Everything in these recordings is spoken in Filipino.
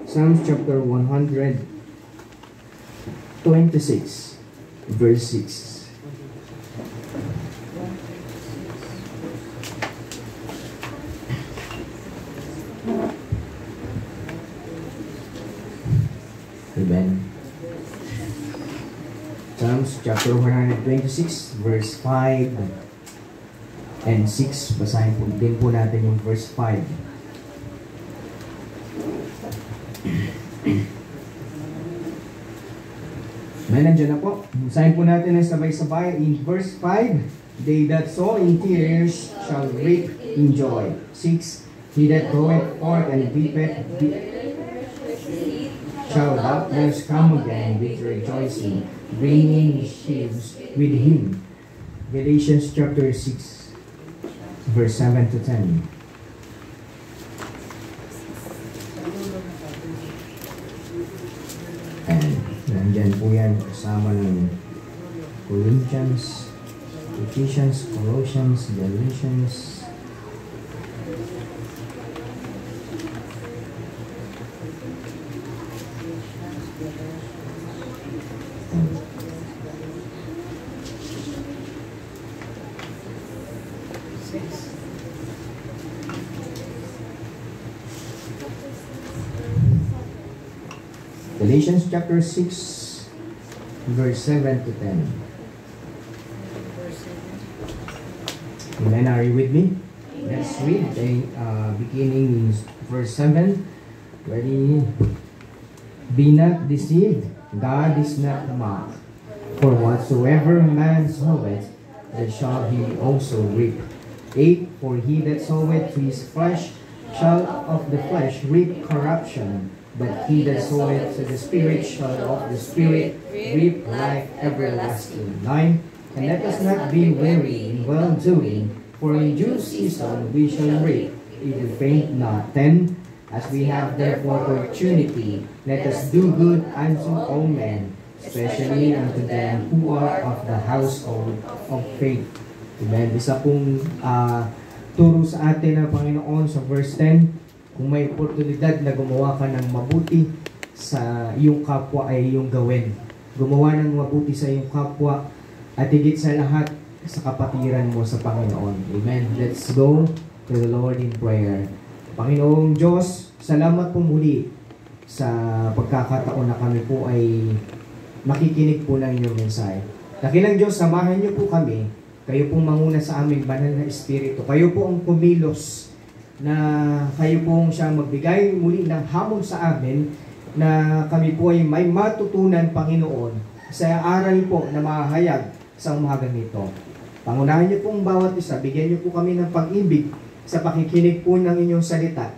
Psalms chapter 126, verse 6. Amen. Psalms chapter 126, verse 5 and 6. Basahin po din po natin yung verse 5. May nandiyan na po. Basahin po natin ng sabay-sabay. In verse 5, they that sow in tears shall reap in joy. 6, he that goeth forth and weepeth shall doubtless come again with rejoicing, bringing sheaves with him. Galatians chapter 6, verse 7 to 10. And nandyan po yan kasama ng Corinthians, Ephesians, Colossians, Galatians. Galatians chapter 6, verse 7 to 10. Amen. Are you with me? Let's read beginning in verse 7. Ready? Be not deceived, God is not mocked. For whatsoever man soweth, that shall he also reap. 8. For he that soweth to his flesh shall of the flesh reap corruption, but he that soweth to the Spirit shall of the Spirit reap life everlasting. 9. And let us not be weary in well-doing, for in due season we shall reap, if we faint not. 10. As we have therefore opportunity, let us do good unto all men, especially unto them who are of the household of faith. Amen. Isa pong turo sa atin ng Panginoon sa verse 10, kung may oportunidad na gumawa ka ng mabuti sa iyong kapwa ay iyong gawin. Gumawa ng mabuti sa iyong kapwa at higit sa lahat sa kapatiran mo sa Panginoon. Amen. Let's go to the Lord in prayer. Panginoong Diyos, salamat po muli sa pagkakataon na kami po ay makikinig po ng inyong mensahe. Dakilang Diyos, samahan niyo po kami. Kayo pong manguna sa aming banal na espiritu. Kayo po ang kumilos na kayo pong siyang magbigay muli ng hamon sa amin na kami po ay may matutunan, Panginoon, sa aral po na mahahayag sa umagang nito. Pangunahan niyo pong bawat isa, bigyan niyo po kami ng pag-ibig sa pakikinig po ng inyong salita.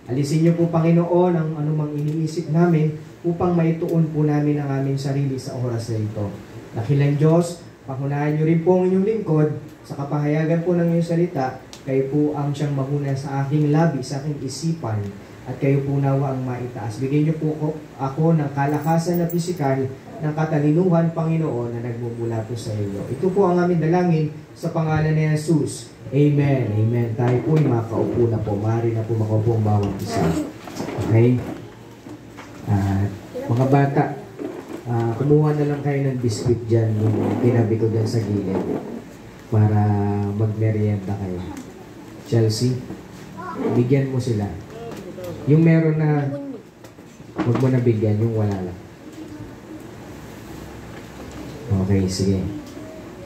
Alisin niyo po, Panginoon, ang anumang iniisip namin upang maituon po namin ang aming sarili sa oras na ito. Dakilang Diyos, pangunahan niyo rin po ang inyong lingkod sa kapahayagan po ng inyong salita. Kayo po ang siyang mahuna sa aking labi, sa aking isipan, at kayo po nawa ang maitaas. Bigyan niyo po ako ng kalakasan na pisikal, ng katalinuhan, Panginoon, na nagmumula po sa iyo. Ito po ang aming dalangin sa pangalan ni Jesus. Amen. Amen. Tayo po ay makaupo na po. Maaari na po makaupo ang bawat isa. Okay? Mga bata, kumuha na lang kayo ng biscuit dyan, yung tinabi ko dyan sa gilid, para magmerienda kayo. Chelsea, bigyan mo sila. Yung meron na, huwag mo na bigyan, yung wala lang. Okay, sige.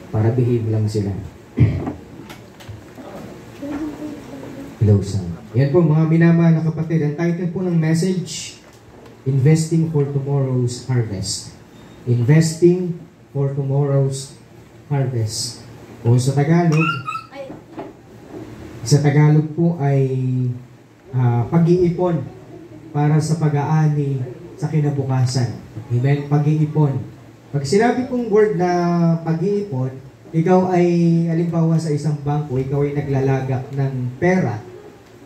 Para behave lang sila. Hello, son. Yan po mga minamahal na kapatid. Ang title po ng message, Investing for Tomorrow's Harvest. Investing for Tomorrow's Harvest. O sa Tagalog po ay pag-iipon para sa pag-aani sa kinabukasan. Amen? Pag-iipon. Pag sinabi pong word na pag-iipon, ikaw ay, halimbawa sa isang bangko, ikaw ay naglalagak ng pera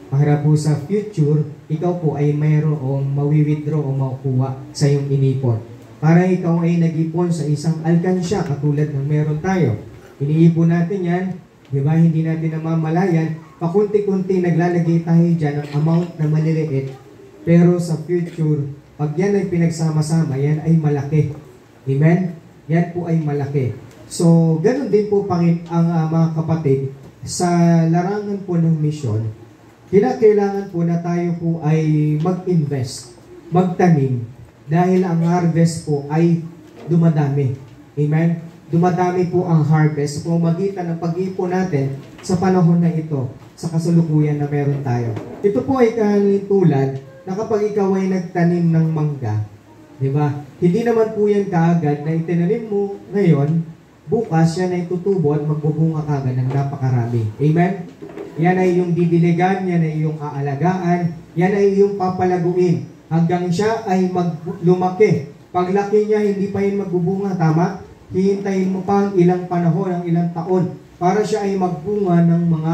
para po sa future, ikaw po ay mayroong mawi-withdraw o makukuha sa iyong inipon. Para ikaw ay nag-ipon sa isang alkansya katulad ng meron tayo. Iniipon natin yan, di ba? Hindi natin namamalayan, pakunti-kunti naglalagay tayo dyan ng amount na maliliit. Pero sa future, pag yan ay pinagsama-sama, yan ay malaki. Amen? Yan po ay malaki. So, ganun din po ang mga kapatid, sa larangan po ng misyon, kinakailangan po na tayo po ay mag-invest, magtanim, dahil ang harvest po ay dumadami. Amen? Dumadami po ang harvest sa pamamagitan ng pag-iipon natin sa panahon na ito, sa kasalukuyan na meron tayo. Ito po ay tulad na kapag ikaw ay nagtanim ng mangga, di ba? Hindi naman po yan kaagad na itinanim mo ngayon, bukas yan ay tutubo at magbubunga kagad ng napakarami. Amen? Yan ay yung didiligan, yan ay yung aalagaan, yan ay yung papalaguin hanggang siya ay lumaki. Paglaki niya, hindi pa yun magbubunga, tama? Hihintayin mo pa ang ilang panahon, ang ilang taon para siya ay magbunga ng mga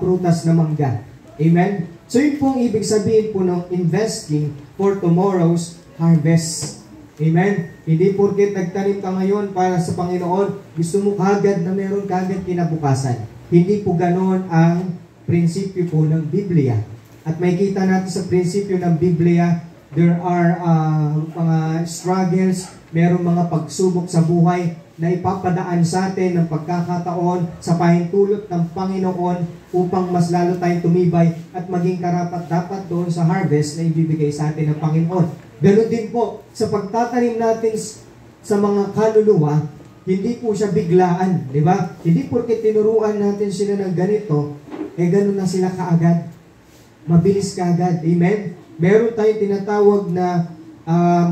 prutas na mangga. Amen? So yun pong ibig sabihin po ng investing for tomorrow's harvest. Amen? Hindi porket nagtanim ka ngayon para sa Panginoon, gusto mo kagad na meron kagad kinabukasan. Hindi po ganon ang prinsipyo po ng Biblia. At may kita natin sa prinsipyo ng Biblia, there are mga struggles, merong mga pagsubok sa buhay na ipapadaan sa atin ng pagkakataon sa pahintulot ng Panginoon upang mas lalo tayong tumibay at maging karapat-dapat doon sa harvest na ibibigay sa atin ng Panginoon. Ganon din po, sa pagtatanim natin sa mga kaluluwa, hindi po siya biglaan, di ba? Hindi porke tinuruan natin sila ng ganito, ganon na sila kaagad. Mabilis kaagad. Amen? Meron tayong tinatawag na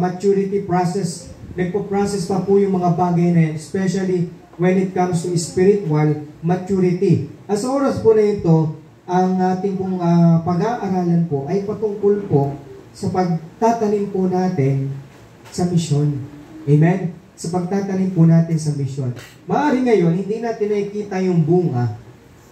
maturity process. Nagpo-process pa po yung mga bagay na yan, especially when it comes to spiritual maturity. As oras po na ito, ang ating pong pag-aaralan po ay patungkol po sa pagtatanim po natin sa misyon. Amen? Sa pagtatanim po natin sa misyon. Maaari ngayon, hindi natin nakikita yung bunga,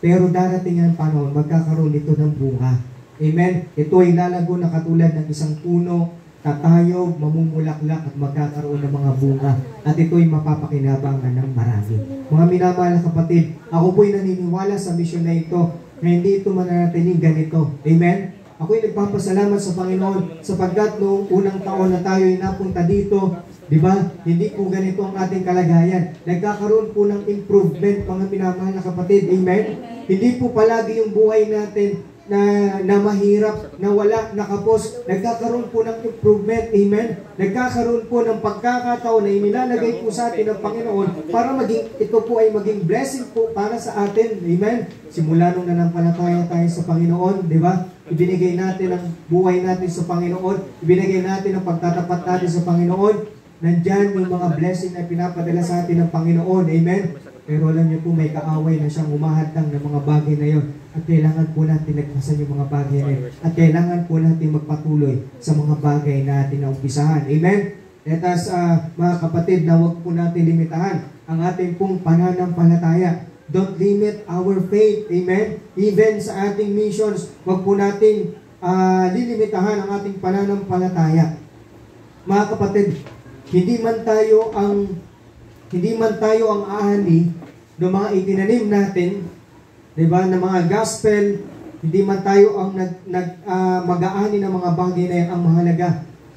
pero darating ang panahon, magkakaroon ito ng bunga. Amen? Ito ay lalago na katulad ng isang puno, tatayog, mamumulaklak at magkakaroon ng mga bunga. At ito ay mapapakinabangan ng marami. Mga minamahal na kapatid, ako po'y naniniwala sa misyon na ito na hindi ito mananatiling ganito. Amen? Ako'y nagpapasalamat sa Panginoon sapagkat noong unang taon na tayo ay napunta dito, di ba? Hindi po ganito ang ating kalagayan. Nagkakaroon po ng improvement, mga minamahal na kapatid. Amen? Hindi po palagi yung buhay natin na mahirap, na wala, nakapos. Nagkakaroon po ng improvement. Amen? Nagkakaroon po ng pagkakataon na inilalagay po sa atin ng Panginoon para ito po ay maging blessing po para sa atin. Amen? Simula nung nanampalataya tayo sa Panginoon, di ba? Ibinigay natin ang buhay natin sa Panginoon. Ibinigay natin ang pagtatapat natin sa Panginoon. Nandyan yung mga blessing na pinapadala sa atin ng Panginoon. Amen? Pero alam niyo po, may kaaway na siyang umahadang ng mga bagay na yon. At kailangan po natin nagpasan yung mga bagay na yun. At kailangan po natin magpatuloy sa mga bagay na ating naumpisahan. Amen? Let us, mga kapatid, na huwag po natin limitahan ang ating pong pananampalataya. Don't limit our faith. Amen? Even sa ating missions, huwag po natin lilimitahan ang ating pananampalataya. Mga kapatid, hindi man tayo ang ahani ng mga itinanim natin, diba, ng mga gospel, hindi man tayo ang mag-aani ng mga bagay na yan. Ang mahalaga,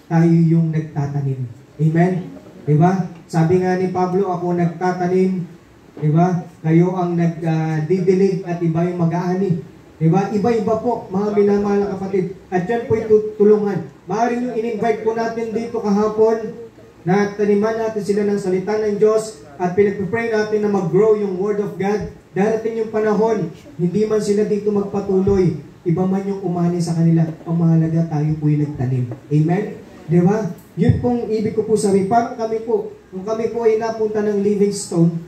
tayo yung nagtatanim. Amen? Diba? Sabi nga ni Pablo, ako nagtatanim, diba? Kayo ang nagdidilig at iba yung mag-aani. Diba? Iba-iba po, mga minamahal na kapatid. At yan po itutulungan. Maaaring yung in-invite po natin dito kahapon, na taniman natin sila ng salita ng Diyos at pinagpipray natin na mag-grow yung Word of God. Darating yung panahon, hindi man sila dito magpatuloy, iba man yung umani sa kanila. Ang mahalaga, tayo po yung nagtanim. Amen? Diba? Yun pong ibig ko po sabihin. Parang kami po, kung kami po ay napunta ng Livingstone,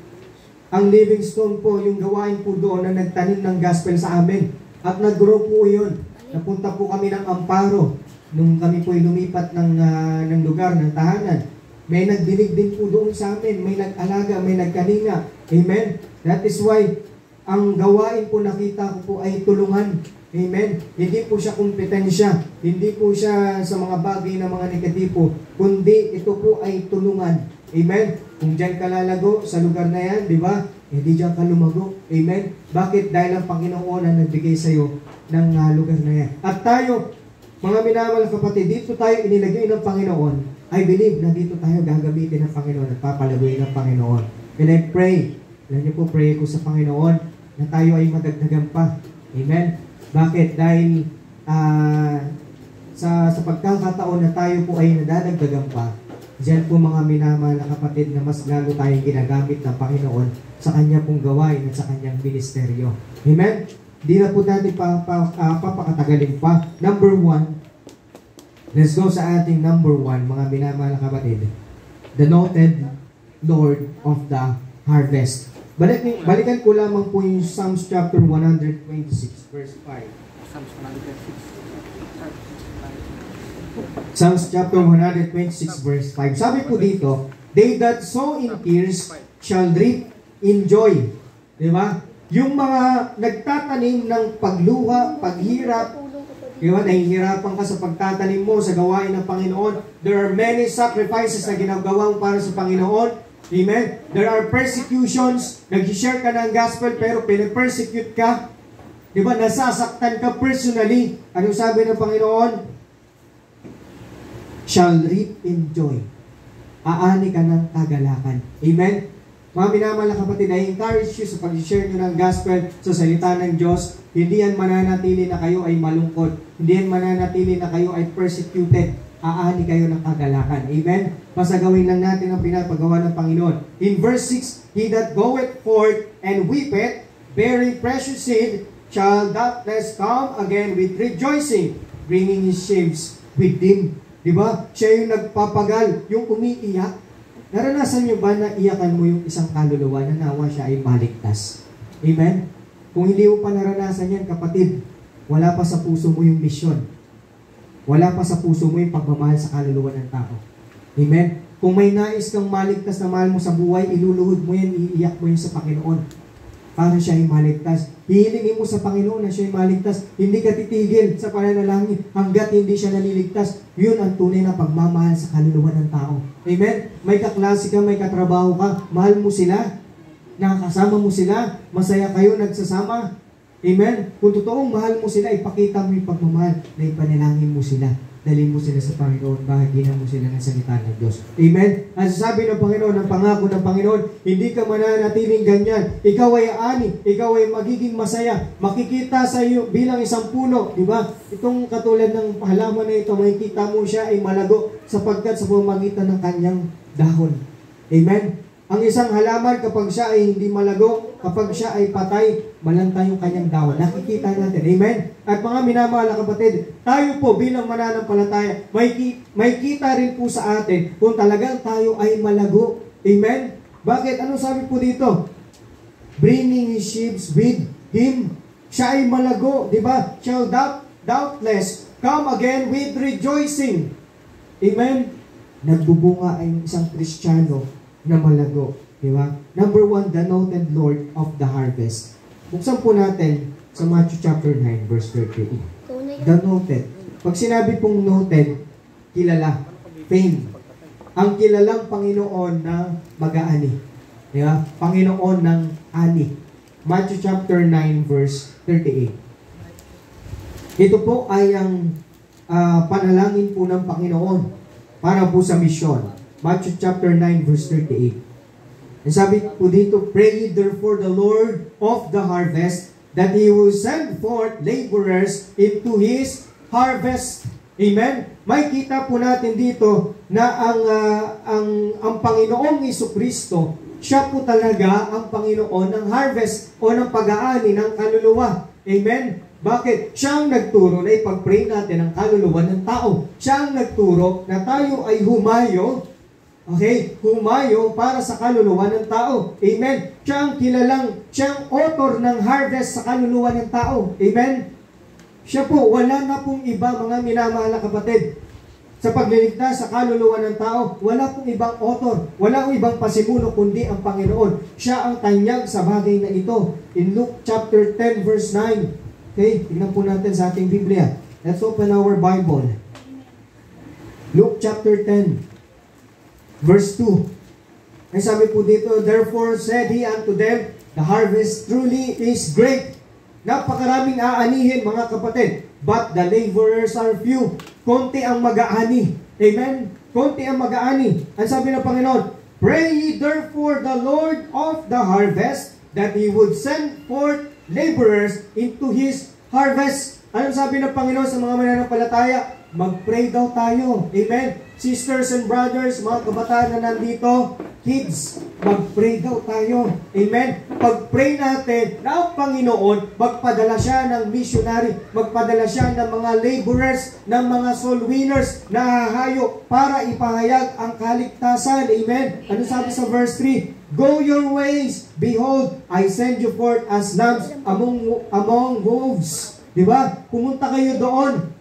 ang Livingstone po, yung gawain po doon na nagtanim ng gospel sa amin. At nag-grow po yun. Napunta po kami ng Amparo nung kami po ay lumipat ng lugar, ng tahanan. May nagdinig din po doon sa amin, may nag-alaga, may nagkalinga. Amen? That is why, ang gawain po nakita ko po ay tulungan. Amen? Hindi po siya kompetensya, hindi po siya sa mga bagay na mga negatibo, kundi ito po ay tulungan. Amen? Kung diyan ka lalago sa lugar na yan, di ba? Hindi diyan ka lumago. Amen? Bakit? Dahil ang Panginoon ang nagbigay sa iyo ng lugar na yan. At tayo, mga minamahal na kapatid, dito tayo inilagay ng Panginoon. I believe na dito tayo gagamitin ng Panginoon at papalagoy ng Panginoon. And I pray, alam niyo po, pray ko sa Panginoon na tayo ay madagdagan pa. Amen? Bakit? Dahil sa pagkakataon na tayo po ay nadadagdagan pa, diyan po mga minamahal na kapatid na mas lalo tayong ginagamit ng Panginoon sa Kanya pong gawain at sa Kanyang ministeryo. Amen? Di na po natin papakatagalin pa. Number 1, let's go sa ating number 1, mga minamahal na kapatid. The noted Lord of the harvest. Balikan ko lamang po yung Psalms chapter 126, verse 5. Psalms chapter 126, verse 5. Sabi po dito, they that sow in tears shall reap in joy. Diba? Yung mga nagtatanim ng pagluha, paghirap, diba? Nahihirapan ka sa pagtatanim mo sa gawain ng Panginoon. There are many sacrifices na ginagawa para sa Panginoon. Amen? There are persecutions. Nag-share ka ng gospel pero pinipersecute ka. Diba? Nasasaktan ka personally. Anong sabi ng Panginoon? Shall reap in joy. Aani ka ng kagalakan. Amen? Mga minamahal na kapatid, I encourage you sa pag-share nyo ng gospel sa salita ng Diyos. Hindi yan mananatili na kayo ay malungkot. Hindi yan mananatili na kayo ay persecuted. Aani kayo ng kagalakan. Amen? Basta gawin lang natin ang pinapagawa ng Panginoon. In verse 6, he that goeth forth and weepeth, bearing precious seed, shall doubtless come again with rejoicing, bringing his sheaves with him. Diba? Siya yung nagpapagal, yung umiiyak. Naranasan nyo ba na iyakan mo yung isang kaluluwa na nawa siya ay maligtas? Amen? Kung hindi mo pa naranasan yan, kapatid, wala pa sa puso mo yung misyon. Wala pa sa puso mo yung pagmamahal sa kaluluwa ng tao. Amen? Kung may nais kang maligtas na mahal mo sa buhay, iluluhod mo yan, iiyak mo yun sa Panginoon. Para siya ay maligtas. Hihilingin mo sa Panginoon na siya ay maligtas. Hindi ka titigil sa pananalangin hanggat hindi siya naliligtas. Yun ang tunay na pagmamahal sa kaluluwa ng tao. Amen? May kaklase ka, may katrabaho ka, mahal mo sila, nakakasama mo sila, masaya kayo nagsasama. Amen? Kung totoong mahal mo sila, ipakita mo yung pagmamahal na ipanalangin mo sila. Dalhin mo sila sa Panginoon, bahaginan mo sila ng salita ng Diyos. Amen? Ang sabi ng Panginoon, ang pangako ng Panginoon, hindi ka mananatiling ganyan. Ikaw ay aani, ikaw ay magiging masaya. Makikita sa iyo bilang isang puno, di ba? Itong katulad ng halaman na ito, makikita mo siya ay malago sapagkat sa pamamagitan ng kanyang dahon. Amen? Ang isang halaman kapag siya ay hindi malago, kapag siya ay patay, malantay yung kanyang dahon. Nakikita natin. Amen? At mga minamahal na kapatid, tayo po bilang mananampalataya, may kita rin po sa atin kung talagang tayo ay malago. Amen? Bakit? Ano sabi po dito? Bringing his sheaves with him. Siya ay malago, di ba? Shall doubtless come again with rejoicing. Amen? Nagbubunga ay isang Kristiyano na malago. Di ba? Number 1, the noted Lord of the harvest. Buksan po natin sa Matthew chapter 9, verse 38. The noted. Pag sinabi pong noted, kilala. Fame. Ang kilalang Panginoon ng mag-aani. Di ba? Panginoon ng ani. Matthew chapter 9, verse 38. Ito po ay ang panalangin po ng Panginoon para po sa misyon. Matthew chapter 9, verse 38. And sabi po dito, pray therefore the Lord of the harvest that He will send forth laborers into His harvest. Amen? May kita po natin dito na ang Panginoong Jesucristo, siya po talaga ang Panginoon ng harvest o ng pag-aani ng kaluluwa. Amen? Bakit? Siya ang nagturo na ipag-pray natin ang kaluluwa ng tao. Siya ang nagturo na tayo ay humayo. Okay? Humayo para sa kaluluwa ng tao. Amen? Siya ang kilalang, siya ang author ng harvest sa kaluluwa ng tao. Amen? Siya po, wala na pong iba, mga minamahal na kapatid. Sa pagliligtas sa kaluluwa ng tao, wala pong ibang author, wala pong ibang pasimuno, kundi ang Panginoon. Siya ang tanyag sa bagay na ito. In Luke chapter 10, verse 9. Okay? Tingnan po natin sa ating Biblia. Let's open our Bible. Luke chapter 10. Verse 2. Ay sabi po dito, therefore said he unto them, the harvest truly is great. Napakaraming aanihin, mga kapatid. but the laborers are few. Konti ang mag-aani. Amen? Konti ang mag-aani. Ang sabi ng Panginoon, pray ye therefore the Lord of the harvest, that He would send forth laborers into His harvest. Anong sabi ng Panginoon sa mga mananampalataya? Mag-pray daw tayo. Amen? Sisters and brothers, mga kabataan na nandito, kids, mag-pray daw tayo. Amen? Pag-pray natin na ang Panginoon, magpadala siya ng missionary, magpadala siya ng mga laborers, ng mga soul winners na hahayo para ipahayag ang kaligtasan. Amen? Ano sabi sa verse 3? Go your ways, behold, I send you forth as lambs among wolves. Diba? Pumunta kayo doon.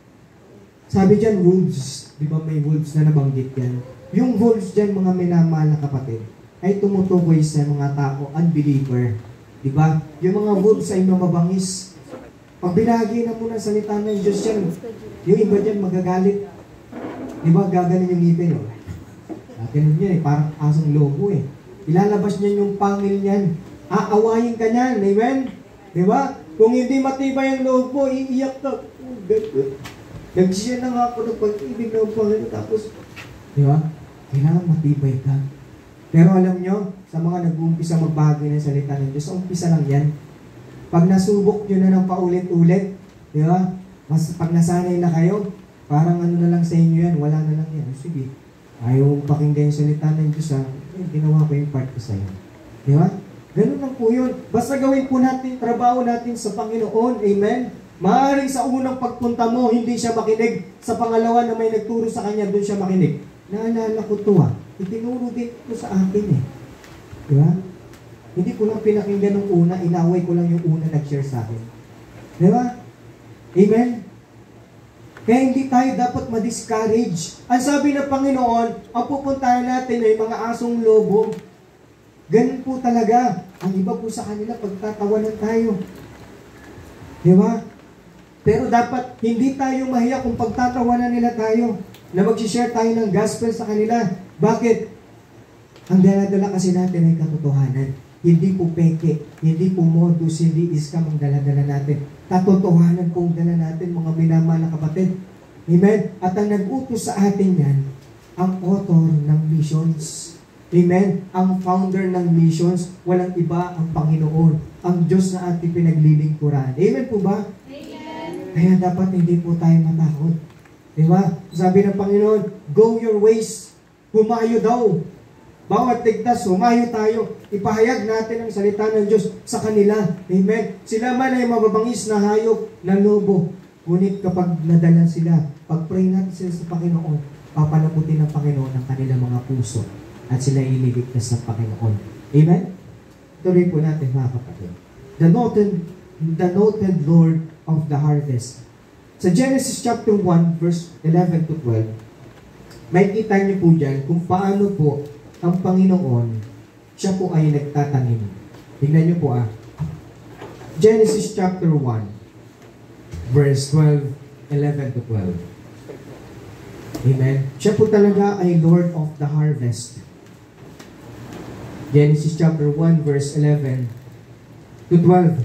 Sabi dyan, wolves. Di ba may wolves na nabanggit yan? Yung wolves dyan, mga minamahal na kapatid, ay tumutukoy sa mga tao, unbeliever. Di ba? Yung mga wolves ay mamabangis. Pag binahagi na muna salita ng Diyos yan, yung iba dyan magagalit. Di ba? Gaganin yung ngipin. Oh. Ganun yan eh, parang asong lobo eh. Ilalabas niya yung pangil niyan. Aawayin ka niyan. Amen? Di ba? Kung hindi matibay ang loob mo, iiyak ka. Nagsisiya na nga ako ng pag-ibig ng Panginoon. Tapos, di ba? Kailangan matibay ka. Pero alam nyo, sa mga nag-uumpisa magbahagi ng salita ng Diyos, umpisa lang yan. Pag nasubok nyo na ng paulit-ulit, di ba? Mas pag nasanay na kayo, parang ano na lang sa inyo yan, wala na lang yan. Sige, ayaw pakinggan yung salita ng Diyos, ha? Ginawa ko yung part ko sa iyo. Di ba? Ganun lang po yun. Basta gawin po natin, trabaho natin sa Panginoon. Amen? Maaaring sa unang pagpunta mo, hindi siya makinig. Sa pangalawa na may nagturo sa kanya, doon siya makinig. Naalala ko ito Itinuro din ko sa akin eh. Di ba? Hindi ko lang pinakinggan ng una, inaway ko lang yung una nag-share sa akin. Di ba? Amen? Kaya hindi tayo dapat ma-discourage. Ang sabi ng Panginoon, ang pupuntahan natin ay mga asong lobo. Ganun po talaga. Ang iba po sa kanila, pagtatawanan tayo. Di ba? Pero dapat hindi tayo mahiya kung pagtatawanan nila tayo na mag-share tayo ng gospel sa kanila. Bakit? Ang dala-dala kasi natin ay katotohanan. Hindi po peke, hindi po modus, hindi scam ang dala-dala natin. Katotohanan po ang dala natin, mga minamahal na kapatid. Amen? At ang nag-utos sa atin yan, ang author ng missions. Amen? Ang founder ng missions, walang iba ang Panginoon. Ang Diyos na ating pinaglilingkuran. Amen po ba? Kaya dapat hindi po tayo matakot. Diba? Sabi ng Panginoon, go your ways. Humayo daw. Bawat tigtas, humayo tayo. Ipahayag natin ang salita ng Diyos sa kanila. Amen? Sila man ay mababangis na hayop na lobo. Ngunit kapag nadala sila, pag-pray natin sila sa Panginoon, papalabutin ng Panginoon ang kanilang mga puso at sila ililigtas ng Panginoon. Amen? Tuloy po natin mga kapatid. The noted Lord of the harvest. Sa Genesis chapter 1, verse 11 to 12, may kita niyo po dyan kung paano po ang Panginoon, siya po ay nagtatanim. Tingnan niyo po Genesis chapter 1, verse 12, 11 to 12. Amen. Siya po talaga ay Lord of the harvest. Genesis chapter 1, verse 11 to 12.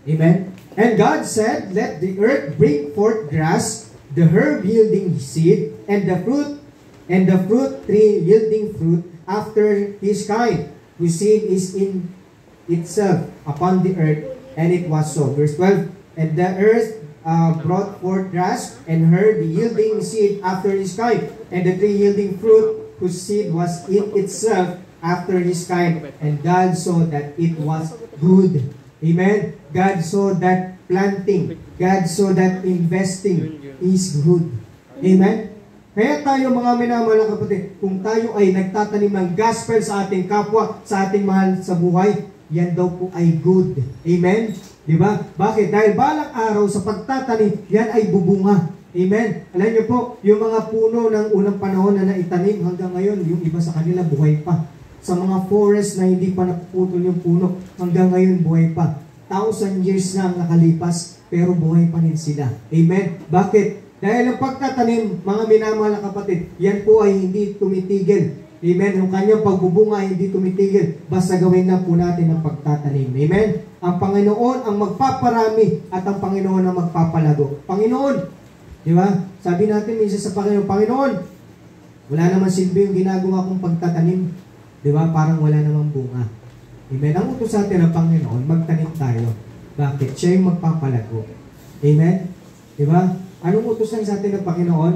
Amen. And God said, let the earth bring forth grass, the herb yielding seed, and the fruit tree yielding fruit after his kind, whose seed is in itself upon the earth. And it was so. Verse 12, and the earth brought forth grass and herb yielding seed after his kind, and the tree yielding fruit, whose seed was in itself after his kind. And God saw that it was good. Amen? God saw that planting, God saw that investing is good. Amen? Kaya tayo mga minamahal na kapatid, kung tayo ay nagtatanim ng gospel sa ating kapwa, sa ating mahal sa buhay, yan daw po ay good. Amen? Diba? Bakit? Dahil balang araw sa pagtatanim, yan ay bubunga. Amen? Alam niyo po, yung mga puno ng unang panahon na naitanim hanggang ngayon, yung iba sa kanila buhay pa. Sa mga forest na hindi pa napuputol yung puno, hanggang ngayon buhay pa. 1,000 years na ang nakalipas, pero buhay pa rin sila. Amen? Bakit? Dahil ang pagtatanim, mga minamahal na kapatid, yan po ay hindi tumitigil. Amen? Yung kanyang pagbubunga hindi tumitigil. Basta gawin na po natin ang pagtatanim. Amen? Ang Panginoon ang magpaparami at ang Panginoon ang magpapalago. Panginoon, di ba? Sabi natin minsan sa Panginoon, Panginoon, wala naman silbi yung ginagawa kong pagtatanim. Di ba? Parang wala namang bunga. Amen? Ang utos sa atin ng Panginoon, magtanim tayo. Bakit? Siya yung magpapalago. Amen? Di ba? Anong utos lang sa atin ng Panginoon?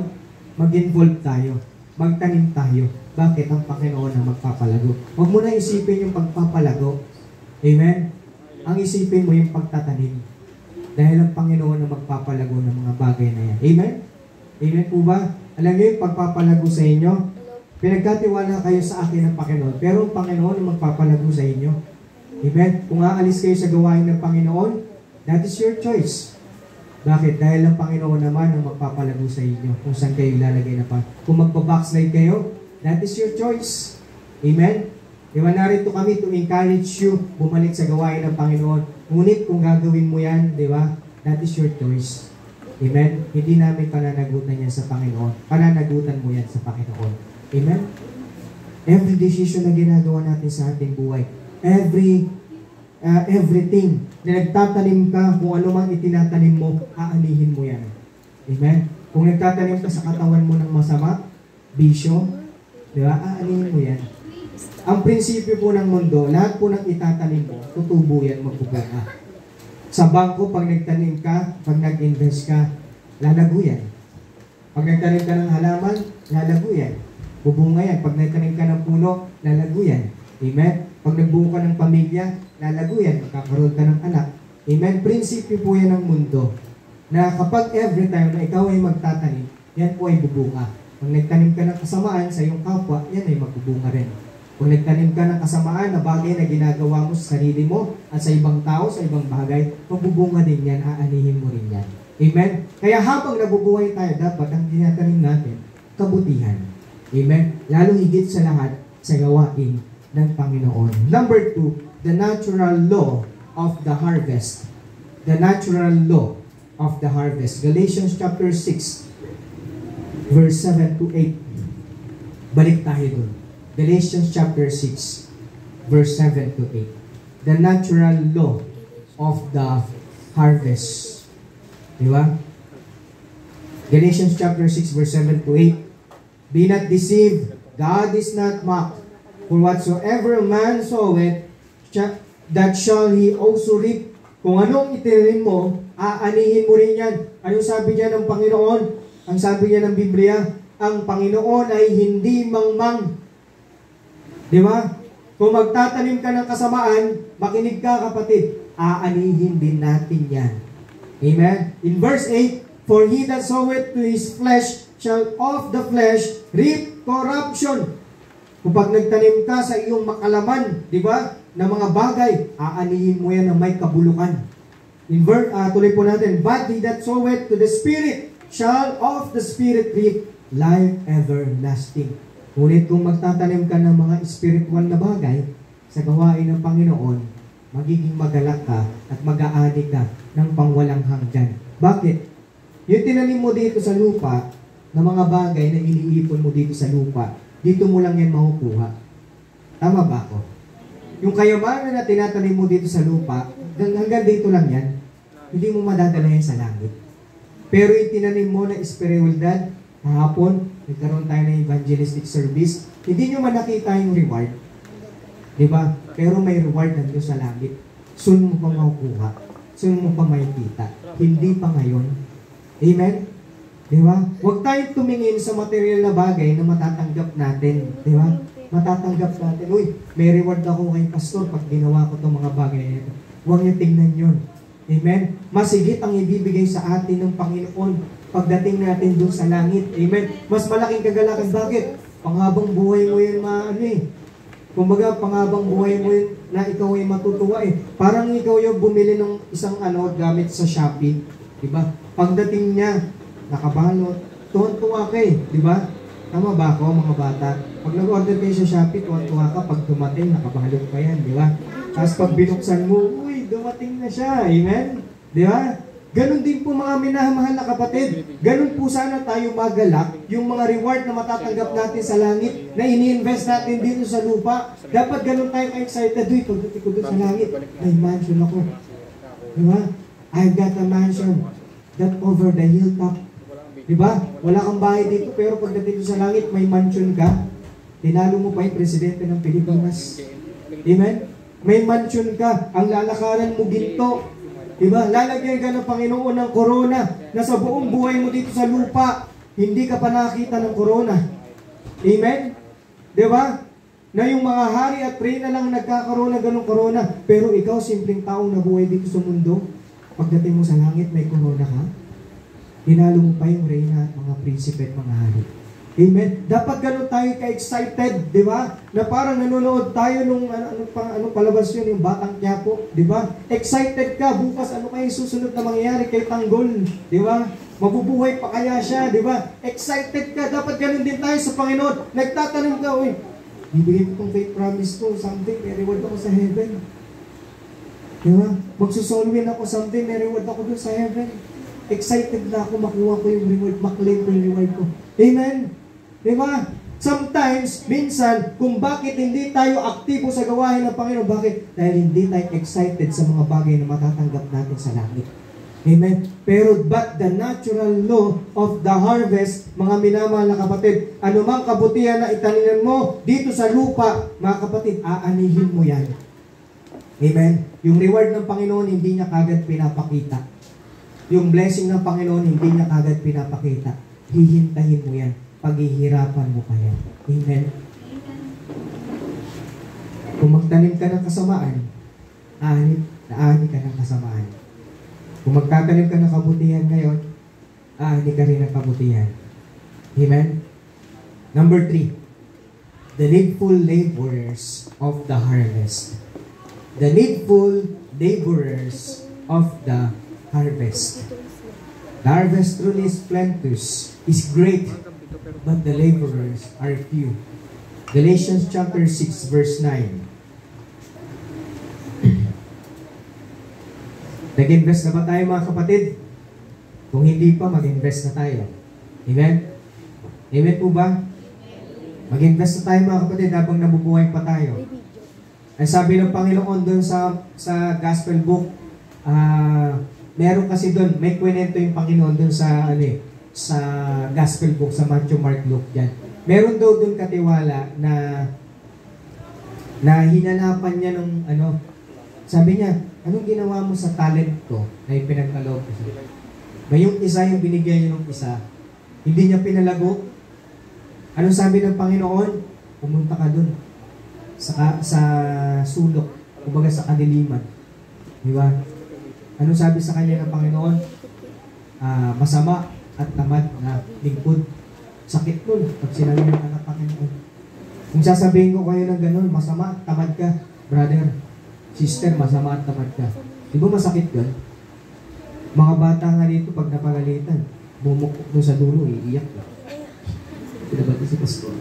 Mag-involve tayo. Magtanim tayo. Bakit? Ang Panginoon ang magpapalago. Huwag mo na isipin yung pagpapalago. Amen? Ang isipin mo yung pagtatanim. Dahil ang Panginoon ang magpapalago ng mga bagay na yan. Amen? Amen po ba? Alam niyo yung pagpapalago sa inyo? Pinagkatiwala kayo sa akin ng Panginoon. Pero ang Panginoon ang magpapalago sa inyo. Amen? Kung aalis kayo sa gawain ng Panginoon, that is your choice. Bakit? Dahil ang Panginoon naman ang magpapalago sa inyo kung saan kayo ilalagay na pa. Kung magpa-backslide kayo, that is your choice. Amen? Diba, narito kami to encourage you bumalik sa gawain ng Panginoon. Ngunit kung gagawin mo yan, di ba? That is your choice. Amen? Hindi namin pananagutan yan sa Panginoon. Pananagutan mo yan sa Panginoon. Amen? Every decision na ginagawa natin sa ating buhay, everything na nagtatanim ka, kung ano man itinatanim mo, aanihin mo yan. Amen? Kung nagtatanim ka sa katawan mo ng masama, bisyo, di ba? Aanihin mo yan. Ang prinsipyo po ng mundo, lahat po ng itatanim mo, tutubo yan, magbubunga. Sa bangko, pag nagtanim ka, pag nag-invest ka, lalago yan. Pag nagtanim ka ng halaman, lalago yan. Bubunga yan. Pag nagtanim ka ng puno, lalago yan. Amen? Pag nagbuo ka ng pamilya, lalago yan. Magkakaroon ka ng anak. Amen? Prinsipyo po yan ng mundo. Na kapag every time na ikaw ay magtatanim, yan po ay bubunga. Pag nagtanim ka ng kasamaan sa iyong kapwa, yan ay magbubunga rin. Kung nagtanim ka ng kasamaan na bagay na ginagawa mo sa sarili mo at sa ibang tao, sa ibang bagay, magbubunga din yan, aanihin mo rin yan. Amen? Kaya habang nabubuhay tayo, dapat ang tinatanim natin, kabutihan. Amen? Lalo higit sa lahat, sa gawain ng Panginoon. Number 2, the natural law of the harvest. The natural law of the harvest. Galatians chapter 6, verse 7 to 8. Balik tayo dun. Galatians chapter 6, verse 7 to 8. The natural law of the harvest. Diba? Galatians chapter 6, verse 7 to 8. Be not deceived, God is not mocked. For whatsoever a man soweth, that shall he also reap. Kung anong itinanim mo, aanihin mo rin yan. Anong sabi niya ng Panginoon? Ang sabi niya ng Biblia, ang Panginoon ay hindi mangmang. Di ba? Kung magtatanim ka ng kasamaan, makinig ka kapatid, aanihin din natin yan. Amen? In verse 8, for he that soweth to his flesh shall of the flesh reap corruption. Kung pag nagtanim ka sa iyong makalaman, di ba, na mga bagay, aanihin mo yan na may kabulukan. In verse, tuloy po natin, but he that soweth to the Spirit shall of the Spirit reap life everlasting. Ngunit kung magtatanim ka ng mga spiritual na bagay sa gawain ng Panginoon, magiging magalak ka at mag-aani ka ng pangwalang hanggan. Bakit? Yung tinanim mo dito sa lupa, na mga bagay na iniipon mo dito sa lupa, dito mo lang yan makukuha. Tama ba ako? Yung kayamanan na tinatanim mo dito sa lupa, hanggang dito lang yan, hindi mo madadala yan sa langit. Pero yung tinanim mo na espiritualidad, hapon, nagkaroon tayo ng evangelistic service, hindi nyo man nakita yung reward. Diba? Pero may reward nandito sa langit. Soon mo pa makukuha. Soon mo pa makikita. Hindi pa ngayon. Amen? Diba? Huwag tayong tumingin sa material na bagay na matatanggap natin. Diba? Matatanggap natin. Uy, may reward ako kay pastor pag ginawa ko itong mga bagay na ito. Huwag niyo tingnan yun. Amen? Masigit ang ibibigay sa atin ng Panginoon pagdating natin doon sa langit. Amen? Mas malaking kagalakan. Bakit? Panghabang buhay mo yun kumbaga, panghabang buhay mo yun na ikaw ay matutuwa eh. Parang ikaw yung bumili ng isang gamit sa Shopee. Diba? Pagdating niya, nakabalot. Tuwan-tuwa ka eh. Diba? Tama ba ako, mga bata? Pag nag-order kayo sa Shopee, tuwan-tuwa ka. Pag dumating, nakabalot pa yan. Diba? Tapos pag binuksan mo, uy, dumating na siya. Amen? Diba? Ganon din po mga minamahal na kapatid. Ganon po sana tayo magalak yung mga reward na matatanggap natin sa langit na ini-invest natin dito sa lupa. Dapat ganon tayo ka-excited. Uy, pagdating ko doon sa langit, may mansion ako. Diba? I've got a mansion that over the hilltop. Diba? Wala kang bahay dito pero pagdating ko sa langit, may mansion ka. Tinalo mo pa yung presidente ng Pilipinas. Amen? May mansion ka. Ang lalakaran mo ginto. Diba? Lalagyan ka ng Panginoon ng corona na sa buong buhay mo dito sa lupa, hindi ka pa nakakita ng corona. Amen? Diba? Na yung mga hari at reyna lang nagkakaroon ng ganong corona. Pero ikaw, simpleng taong nabuhay dito sa mundo, pagdating mo sa langit, may corona ka. Tinalo mo pa yung reyna at mga prinsipe at mga hari. Amen. Dapat ganun tayo ka-excited, di ba? Na parang nanonood tayo nung anong palabas yun, yung Batang Quiapo, di ba? Excited ka, bukas ano kaya susunod na mangyayari kay Tanggol, di ba? Mabubuhay pa kaya siya, di ba? Excited ka, dapat ganun din tayo sa Panginoon. Nagtatanong ka, uy, bibigay ko tong faith promise ko, something, may reward ako sa heaven. Di ba? Magsusolwin ako something, may reward ako dun sa heaven. Excited na ako, makuha ko yung reward, maklaim ko yung reward ko. Amen? Diba? Sometimes, minsan, kung bakit hindi tayo aktibo sa gawain ng Panginoon, bakit? Dahil hindi tayo excited sa mga bagay na matatanggap natin sa langit. Amen? Pero, but the natural law of the harvest, mga minamahal na kapatid, anumang kabutihan na itaninan mo dito sa lupa, mga kapatid, aanihin mo yan. Amen? Yung reward ng Panginoon, hindi niya kagad pinapakita. Yung blessing ng Panginoon, hindi niya kagad pinapakita. Hihintahin mo yan. Paghihirapan mo kaya. Amen? Kung magtanim ka ng kasamaan, aani ka ng kasamaan. Kung magtatanim ka ng kabutihan ngayon, aani ka rin ng kabutihan. Amen? Number 3, the needful laborers of the harvest. The needful laborers of the harvest. The harvest truly is plenteous, is great, but the laborers are few. Galatians chapter 6 verse 9. Nag-invest na ba tayo mga kapatid? Kung hindi pa, mag-invest na tayo. Amen? Amen po ba? Mag-invest na tayo mga kapatid habang nabubuhay pa tayo. Ang sabi ng Panginoon doon sa gospel book, meron kasi doon, may kwento yung Panginoon doon sa sa gospel book, sa Matthew, Mark, Luke dyan. Meron daw doon katiwala na hinanapan niya nung sabi niya, anong ginawa mo sa talent ko na ipinagkaloob ko siya? Ngayong isa yung binigyan niya ng isa, hindi niya pinalago. Anong sabi ng Panginoon? Pumunta ka doon sa sulok, kumbaga sa kadiliman. Di ba? Anong sabi sa kanya ng Panginoon? Masama at tamad na lingkod. Sakit nun pag sinabi ng anak Panginoon. Kung sasabihin ko kayo ng ganun, masama at tamad ka, brother, sister, masama at tamad ka. Di ba masakit yun? Mga bata nga dito, pag napagalitan, bumukok doon sa dulo, iiyak. Pinabati si pastor.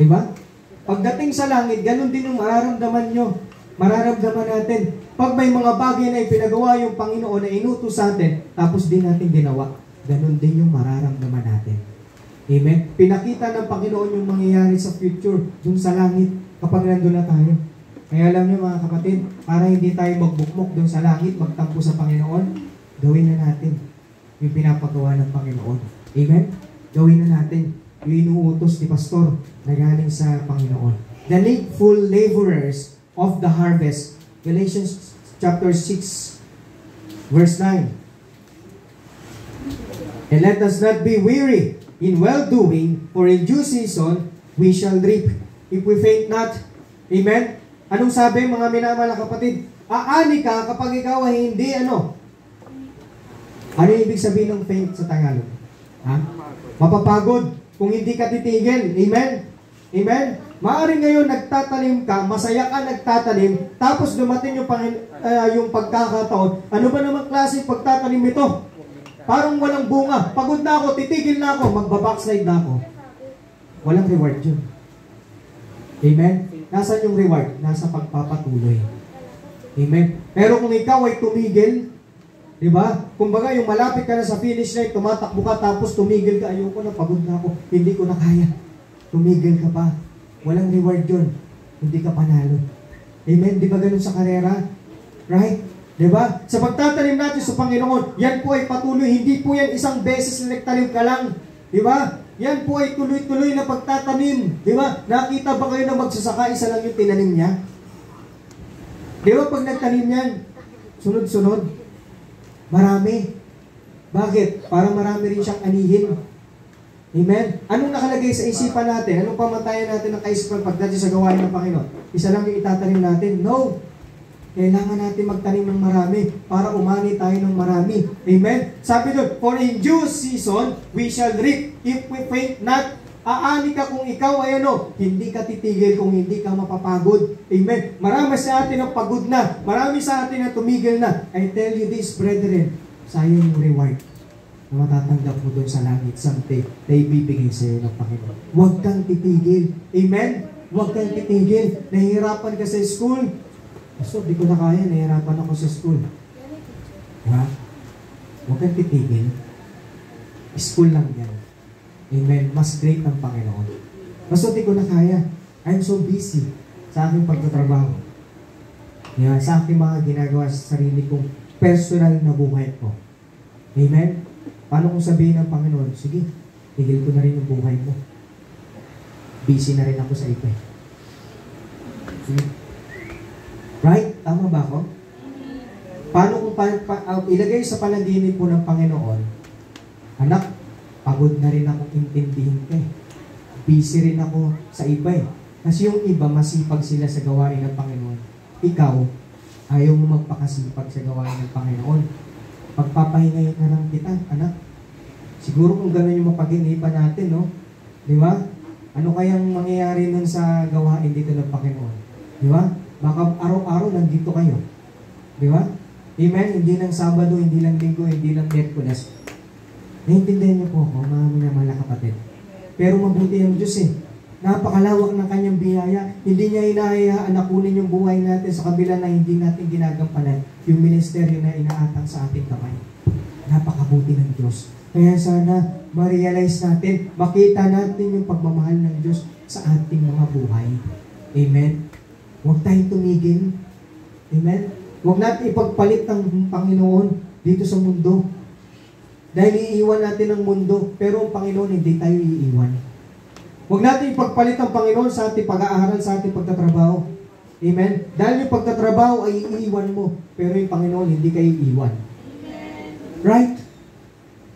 Di ba? Pagdating sa langit, ganun din yung mararamdaman nyo. Mararamdaman natin. Pag may mga bagay na ipinagawa yung Panginoon na inutos sa atin, tapos din natin ginawa, ganun din yung mararamdaman natin. Amen? Pinakita ng Panginoon yung mangyayari sa future, dun sa langit, kapag nandun na tayo. Kaya alam niyo mga kapatid, para hindi tayo magbukmok dun sa langit, magtampo sa Panginoon, gawin na natin yung pinapagawa ng Panginoon. Amen? Gawin na natin yung inuutos ni Pastor na galing sa Panginoon. The needful laborers of the harvest. Galatians chapter 6 verse 9. And let us not be weary in well-doing, for in due season we shall reap if we faint not. Amen? Anong sabi mga minamahal na kapatid? Aani ka kapag ikaw ay hindi Ano ibig sabihin ng faint sa Tagalog? Mapapagod kung hindi ka titigil. Amen? Amen? Maaring ngayon nagtatanim ka, masaya ka nagtatanim, tapos dumating yung pagkakataon. Ano ba naman klase pagtatanim ito? Parang walang bunga. Pagod na ako, titigil na ako, magbabackslide na ako. Walang reward yun. Amen? Nasaan yung reward? Nasa pagpapatuloy. Amen? Pero kung ikaw ay tumigil, Diba? Kumbaga, yung malapit ka na sa finish line, tumatakbo ka, tapos tumigil ka, ayoko na, pagod na ako, hindi ko na kaya. Tumigil ka pa. Walang reward yun. Hindi ka panalo. Amen? Di ba ganun sa karera? Right? Diba? Sa pagtatanim natin sa Panginoon, yan po ay patuloy. Hindi po yan isang beses na nagtanim ka lang. Diba? Yan po ay tuloy-tuloy na pagtatanim. Diba? Nakita ba kayo na magsasaka, isa lang yung tinanim niya? Diba pag nagtanim yan, sunod-sunod? Marami. Bakit? Para marami rin siyang anihin. Amen? Anong nakalagay sa isipan natin? Anong pamantayan natin ng kaisipan pagdating sa gawain ng Panginoon? Isa lang yung itatanim natin? No. Kailangan natin magtanim ng marami para umani tayo ng marami. Amen? Sabi doon, for in due season, we shall reap if we faint not. Aani ka kung ikaw ay hindi ka titigil kung hindi ka mapapagod. Amen? Marami sa atin ang pagod na. Marami sa atin ang tumigil na. I tell you this, brethren, sayang yung reward na matatanggap mo doon sa langit someday na ibibigay sa iyo ng Panginoon. Huwag kang titigil. Amen? Huwag kang titigil. Nahihirapan ka sa school. So, di ko na kaya. Nahihirapan ako sa school. Diba? Huwag kang titigil. School lang yan. Amen. Mas great ng Panginoon. Basta di ko na kaya. I'm so busy sa aking pagtatrabaho. Yeah, sa aking mga ginagawa sa sarili kong personal na buhay ko. Amen? Paano kung sabihin ng Panginoon, sige, tigil ko na rin yung buhay mo. Busy na rin ako sa iba. Right? Tama ba ako? Paano kung ilagay sa panaginip po ng Panginoon, anak, pagod na rin ako intindihin ka eh. Busy rin ako sa iba eh. Kasi yung iba, masipag sila sa gawain ng Panginoon. Ikaw, ayaw mo magpakasipag sa gawain ng Panginoon. Pagpapahingayin na lang kita, anak. Siguro kung gano'n yung mapag-inipan natin, no? Di ba? Ano kayang mangyayari nun sa gawain dito ng Panginoon? Di ba? Baka araw-araw nandito kayo. Di ba? Amen? Hindi lang Sabado, hindi lang Linggo, hindi lang Miyerkules. Naiintindihan niyo po ako, mga minamahal na kapatid. Pero mabuti ang Diyos eh. Napakalawak ng kanyang biyaya. Hindi niya hinahayaan na kunin yung buhay natin sa kabila na hindi natin ginagampanan yung ministeryo na inaatang sa ating kamay. Napakabuti ng Diyos. Kaya sana ma-realize natin, makita natin yung pagmamahal ng Diyos sa ating mga buhay. Amen? Huwag tayong tumigil. Amen? Huwag natin ipagpalit ng Panginoon dito sa mundo. Dahil iiwan natin ang mundo, pero ang Panginoon hindi tayo iiwan. Huwag natin ipagpalit ang Panginoon sa ating pag-aaral, sa ating pagtatrabaho. Amen? Dahil yung pagtatrabaho ay iiwan mo, pero yung Panginoon hindi kayo iiwan. Right?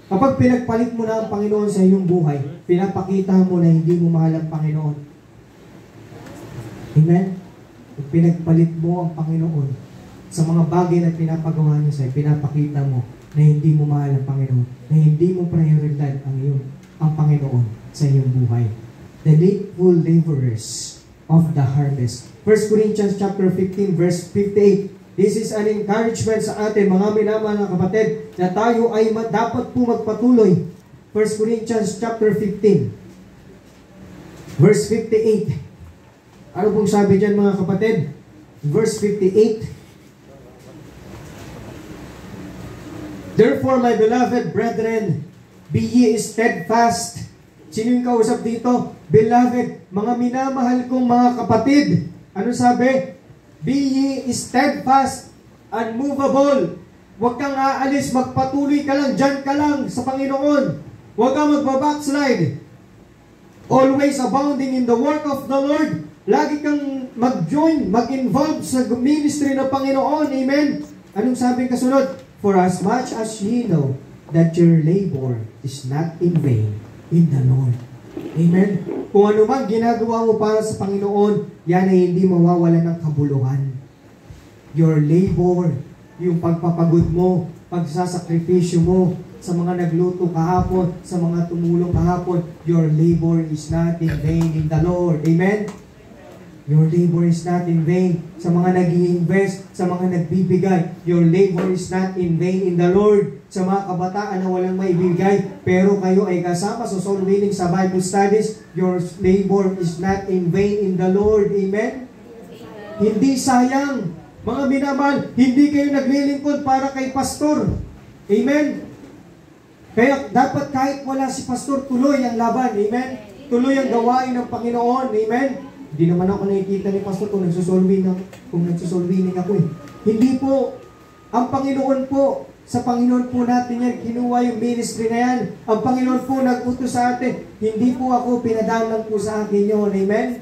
Kapag pinagpalit mo na ang Panginoon sa iyong buhay, pinapakita mo na hindi mo mahal ang Panginoon. Amen? Kung pinagpalit mo ang Panginoon sa mga bagay na pinapagawa niya sa'yo, pinapakita mo na hindi mo mahal ang Panginoon, na hindi mo prioridad ang Panginoon sa iyong buhay. The faithful laborers of the harvest. 1 Corinthians chapter 15 verse 58. This is an encouragement sa atin, mga minamahal na kapatid, na tayo ay dapat po magpatuloy. 1 Corinthians chapter 15 verse 58. Ano pong sabi dyan mga kapatid? Verse 58. Therefore, my beloved brethren, be ye steadfast. Sino yung kausap dito? Beloved, mga minamahal kong mga kapatid. Ano sabi? Be ye steadfast, unmovable. Huwag kang aalis, magpatuloy ka lang, dyan ka lang sa Panginoon. Huwag kang magbabackslide. Always abounding in the work of the Lord. Lagi kang mag-join, mag-involve sa ministry ng Panginoon. Amen? Anong sabi kasunod? For as much as ye know that your labor is not in vain in the Lord. Amen? Kung ano man ginagawa mo para sa Panginoon, yan ay hindi mawawala ng kabuluhan. Your labor, yung pagpapagod mo, pagsasakripisyo mo, sa mga nagluto kahapon, sa mga tumulong kahapon, your labor is not in vain in the Lord. Amen? Your labor is not in vain. Sa mga nag-i-invest, sa mga nagbibigay, your labor is not in vain in the Lord. Sa mga kabataan na walang maibigay, pero kayo ay kasama sa soul winning sa Bible studies, your labor is not in vain in the Lord. Amen? Hindi sayang. Mga minamahal, hindi kayo naglilingkod para kay pastor. Amen? Kaya dapat kahit wala si pastor, tuloy ang laban. Amen? Tuloy ang gawain ng Panginoon. Amen? Hindi naman ako nakikita ni pastor kung nagsusolvining ako eh. Hindi po. Ang Panginoon po, sa Panginoon po natin yan, kinuha yung ministry na yan. Ang Panginoon po nag-utos sa atin. Hindi po ako, pinadalang po sa akin yun. Amen?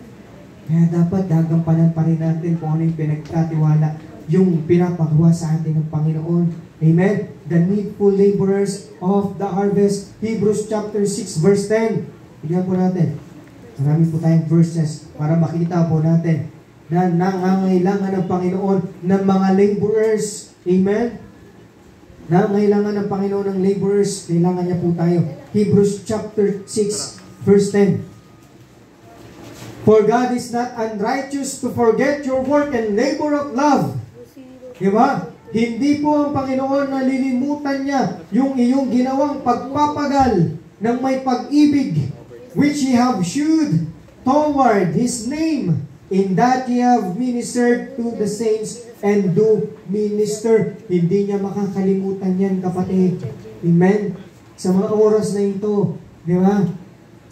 Kaya dapat gagampanan pa rin natin kung ano yung pinagkatiwala, yung pinapagawa sa atin ng Panginoon. Amen? The needful laborers of the harvest. Hebrews chapter 6 verse 10. Tignan po natin. Marami po tayong verses para makita po natin na nangangailangan ng Panginoon ng mga laborers. Amen? Nangangailangan ng Panginoon ng laborers. Kailangan niya po tayo. Hebrews chapter 6 verse 10. For God is not unrighteous to forget your work and labor of love. Diba? Hindi po ang Panginoon nalilimutan niya yung iyong ginawang pagpapagal ng may pag-ibig which ye have shewed toward His name, in that ye have ministered to the saints and do minister. Hindi niya makakalimutan yan, kapatid. Amen? Sa mga oras na ito, di ba?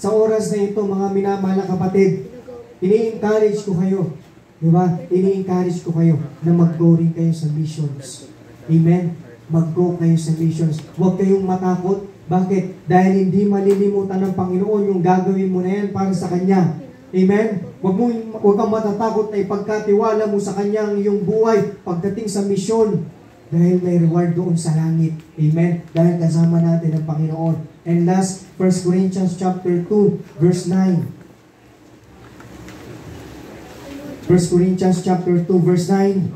Sa oras na ito, mga minamahal na kapatid, ini-encourage ko kayo. Di ba? Ini-encourage ko kayo na mag-go rin kayo sa missions. Amen? Mag-go kayo sa missions. Huwag kayong matakot. Bakit? Dahil hindi malilimutan ng Panginoon yung gagawin mo na yan para sa Kanya. Amen? Huwag kang matatakot na ipagkatiwala mo sa Kanya ang iyong buhay pagdating sa misyon. Dahil may reward doon sa langit. Amen? Dahil kasama natin ang Panginoon. And last, 1 Corinthians chapter 2, verse 9. 1 Corinthians chapter 2 verse 9.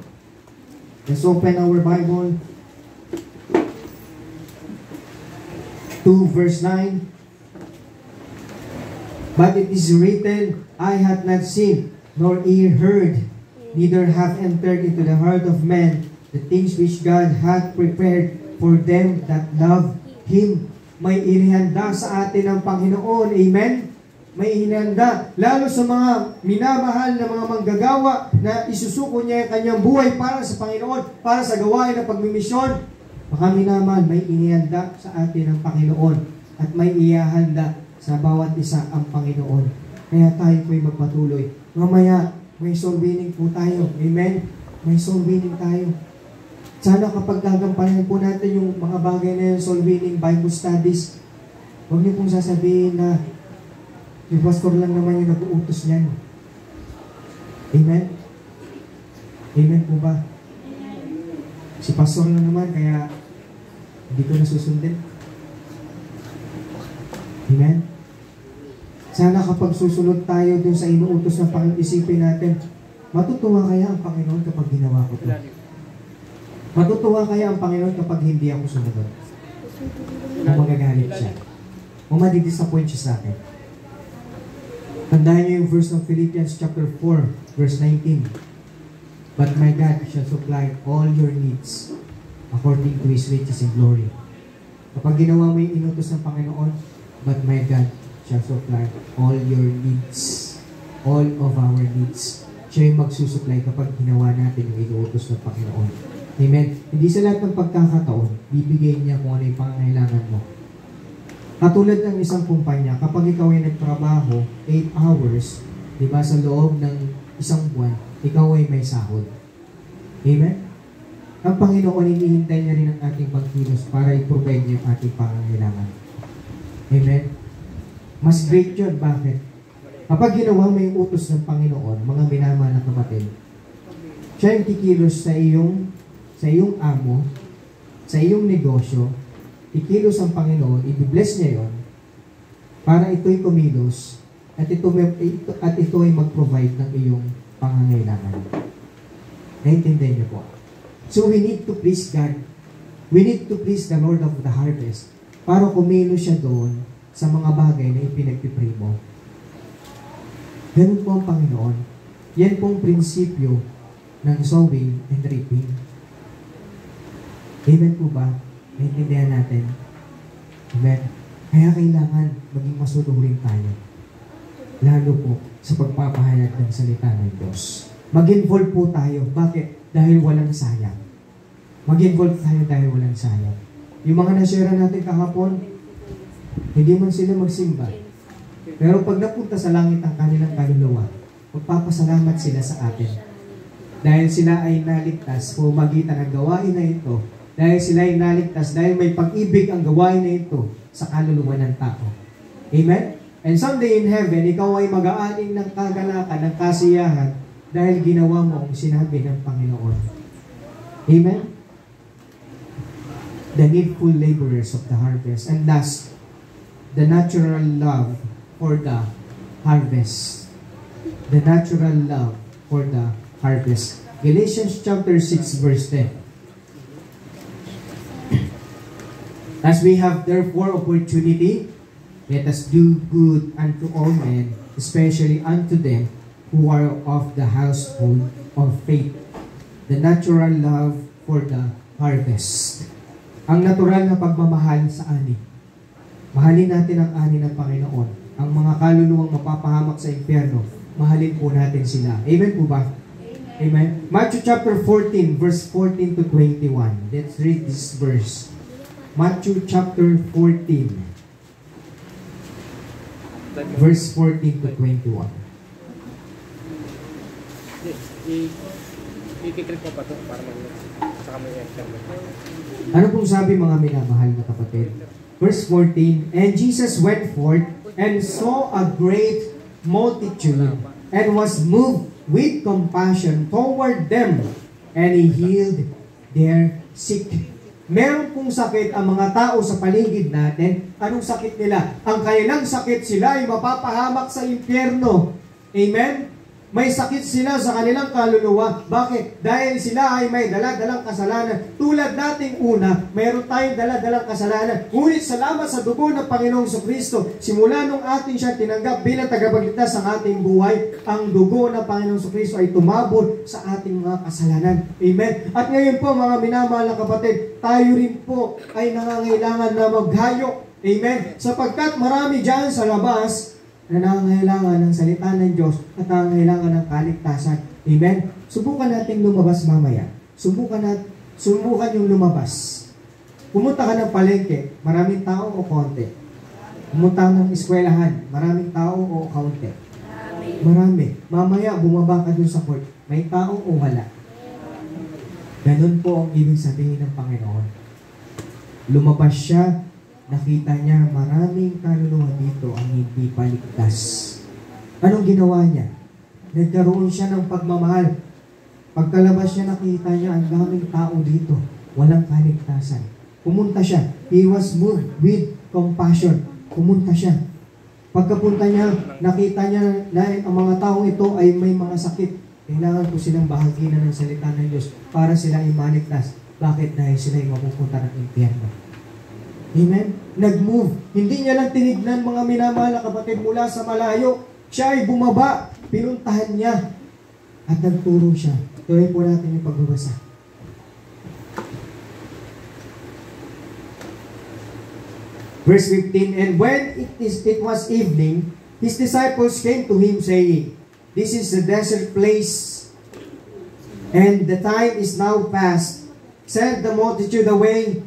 Let's open our Bible. 2 verse 9. But it is written, eye hath not seen, nor ear heard, neither hath entered into the heart of man the things which God hath prepared for them that love Him. May inihanda sa atin ang Panginoon. Amen? May inihanda. Lalo sa mga minamahal na mga manggagawa na isusuko niya ang kanyang buhay para sa Panginoon, para sa gawain ng pagmimisyon. Baka minamahal, may inihanda sa atin ang Panginoon at may ihahanda sa bawat isa ang Panginoon. Kaya tayo po'y magpatuloy. Mamaya, may soul winning po tayo. Amen? May soul winning tayo. Sana kapag gagampanan po natin yung mga bagay na yung soul winning Bible studies, huwag niyo pong sasabihin na yung pastor lang naman yung nag-uutos niyan. Amen? Amen po ba? Si pastor lang naman, kaya hindi ko nasusundin. Amen? Sana kapag susunod tayo dun sa inuutos ng Panginoon, isipin natin, matutuwa kaya ang Panginoon kapag ginawa ko ito? Matutuwa kaya ang Panginoon kapag hindi ako sumunod? O magagalit siya? O madidisappoint siya sa akin? Tandaan niyo yung verse ng Philippians chapter 4, verse 19. But my God shall supply all your needs according to His riches in glory. Kapag ginawa mo yung inutos ng Panginoon, but my God shall supply all your needs. All of our needs. Siya yung magsusupply kapag ginawa natin yung inuutos ng Panginoon. Amen? Hindi sa lahat ng pagkakataon, bibigay niya kung ano yung pangangailangan mo. Katulad ng isang kumpanya, kapag ikaw ay nagtrabaho 8 hours, di ba, sa loob ng isang buwan, ikaw ay may sahod. Amen? Ang Panginoon, hinihintay niya rin ang ating pagkilos para i-provide niya yung ating pangangailangan. Amen? Mas great yun. Bakit? Kapag ginawa mo yung utos ng Panginoon, mga minamahal na kapatid, siya yung kikilos sa iyong amo, sa iyong negosyo, ikilos ang Panginoon, i-bless niya yon para ito'y kumilos at ito ay mag-provide ng iyong pangangailangan. Naintindihan niyo po. So we need to please God. We need to please the Lord of the harvest para kumilos siya doon sa mga bagay na ipinagpipray mo. Ganun po ang Panginoon. Yan pong prinsipyo ng sowing and reaping. Amen po ba? Naintindihan natin. Amen. Kaya kailangan maging masunurin tayo. Lalo po sa pagpapahayag ng salita ng Diyos. Mag-involve po tayo. Bakit? Dahil walang sayang. Mag-involve tayo dahil walang sayang. Yung mga nasyera natin kahapon, hindi man sila magsimba. Pero pag napunta sa langit ang kanilang kaluluwa, magpapasalamat sila sa atin. Dahil sila ay naligtas kung magitan ng gawain na ito. Dahil sila ay naligtas, dahil may pag-ibig ang gawain na ito sa kaluluwa ng tao. Amen? And someday in heaven, ikaw ay mag-aaning ng kagalakan, ng kasiyahan, dahil ginawa mo ang sinabi ng Panginoon. Amen? The needful laborers of the harvest. And thus, the natural love for the harvest. The natural love for the harvest. Galatians chapter 6 verse 10. As we have therefore opportunity, let us do good unto all men, especially unto them who are of the household of faith. The natural love for the harvest. Ang natural na pagmamahal sa ani. Mahalin natin ang ani ng Panginoon. Ang mga kaluluwang mapapahamak sa impyerno, mahalin po natin sila. Amen po ba? Amen. Matthew chapter 14, verse 14 to 21. Let's read this verse. Matthew chapter 14, verse 14 to 21. I-click mo pa ito para saka may enter. Ano pong sabi mga minamahal na kapatid? Verse 14, And Jesus went forth and saw a great multitude and was moved with compassion toward them, and He healed their sick. Meron pong sakit ang mga tao sa paligid natin. Anong sakit nila? Ang kanilang sakit, sila ay mapapahamak sa impyerno. Amen? May sakit sila sa kanilang kaluluwa. Bakit? Dahil sila ay may dala-dalang kasalanan. Tulad nating una, mayroon tayong dala-dalang kasalanan. Ngunit salamat sa dugo ng Panginoong Kristo, simula nung atin siya tinanggap bilang tagapagligtas sa ating buhay, ang dugo ng Panginoong Kristo ay tumabon sa ating mga kasalanan. Amen? At ngayon po mga minamahal na kapatid, tayo rin po ay nangangailangan na maghayo. Amen? Sapagkat marami dyan sa labas na nangangailangan ng salita ng Diyos at nangangailangan ng kaligtasan. Amen? Subukan natin lumabas mamaya. Subukan yung lumabas. Pumunta ka ng palengke, maraming tao o konti? Pumunta ng eskwelahan, maraming tao o kaunti? Marami. Mamaya, bumaba ka dun sa court, may tao o wala? Ganun po ang ibig sabihin ng Panginoon. Lumabas siya, nakita niya maraming kaluluwa dito ang hindi paligtas. Anong ginawa niya? Nagkaroon siya ng pagmamahal. Pagkalabas niya, nakita niya ang daming tao dito. Walang kaligtasan. Pumunta siya. He was moved with compassion. Pumunta siya. Pagkapunta niya, nakita niya na ang mga taong ito ay may mga sakit. Kailangan po silang bahaginan ng salita ng Diyos para sila ay maligtas. Bakit? Dahil sila ay mapupunta ng impyerno. Amen? Nag-move. Hindi niya lang tinignan mga minamahal na kapatid mula sa malayo. Siya ay bumaba. Pinuntahan niya. At nagturo siya. Tuloy po natin yung pagbabasa. Verse 15, And when it was evening, His disciples came to Him saying, This is the desert place, and the time is now past. Send the multitude away.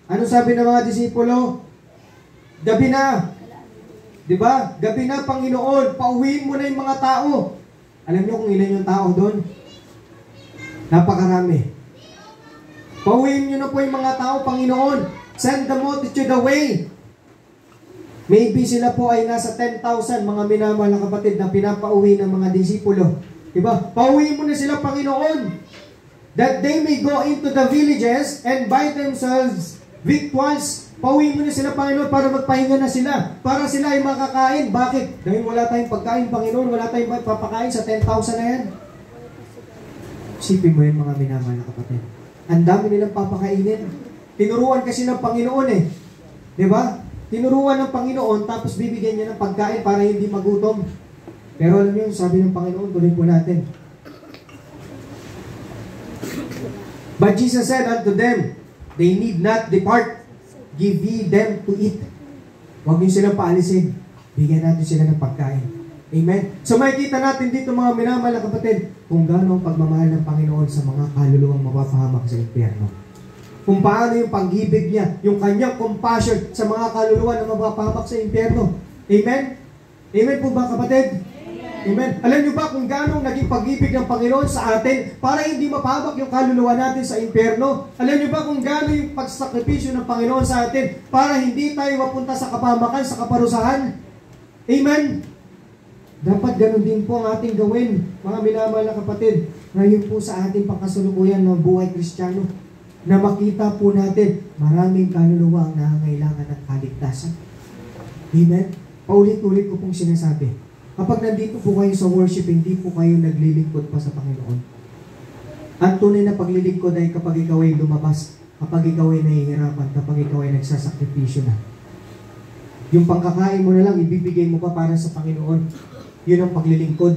Ano sabi ng mga disipulo? Gabi na. Diba? Gabi na, Panginoon. Pauwiin mo na yung mga tao. Alam niyo kung ilan yung tao doon? Napakarami. Pauwiin niyo na po yung mga tao, Panginoon. Send the multitude away. Maybe sila po ay nasa 10,000 mga minamahal na kapatid na pinapauwi ng mga disipulo. Diba? Pauwiin mo na sila, Panginoon. That they may go into the villages and buy themselves victuals. Pauwiin mo na sila, Panginoon, para magpahinga na sila. Para sila ay makakain. Bakit? Dahil wala tayong pagkain, Panginoon. Wala tayong papakain sa 10,000 na yan. Isipin mo yan, mga minamahal na kapatid. Ang dami nilang papakainin. Tinuruan kasi ng Panginoon eh. Diba? Tinuruan ng Panginoon, tapos bibigyan niya ng pagkain para hindi magutom. Pero alam niyo, sabi ng Panginoon, tuloy po natin. But Jesus said unto them, They need not depart. Give ye them to eat. Huwag niyo silang paalisin. Bigyan natin sila ng pagkain. Amen? So makikita natin dito mga minamahal na kapatid, kung gaano ang pagmamahal ng Panginoon sa mga kaluluwang mapapahamak sa impyerno. Kung paano yung pag-ibig niya, yung kanyang compassion sa mga kaluluwa na mapapahamak sa impyerno. Amen? Amen po ba, kapatid? Amen. Alam niyo ba kung gaano naging pag-ibig ng Panginoon sa atin para hindi mapahamak yung kaluluwa natin sa impyerno? Alam niyo ba kung gaano yung pagsakripisyo ng Panginoon sa atin para hindi tayo mapunta sa kapahamakan, sa kaparusahan? Amen. Dapat ganun din po ang ating gawin, mga minamahal na kapatid, ngayon po sa ating pangkasalukuyan ng buhay Kristiyano, na makita po natin maraming kaluluwa ang nangangailangan ng kaligtasan. Amen. Paulit-ulit ko pong sinasabi, kapag nandito po kayo sa worship, hindi po kayo naglilingkod pa sa Panginoon. Ang tunay na paglilingkod ay kapag ikaw ay lumabas, kapag ikaw ay nahihirapan, kapag ikaw ay nagsasakripisyo na. Yung pangkakain mo na lang, ibibigay mo pa para sa Panginoon. Yun ang paglilingkod.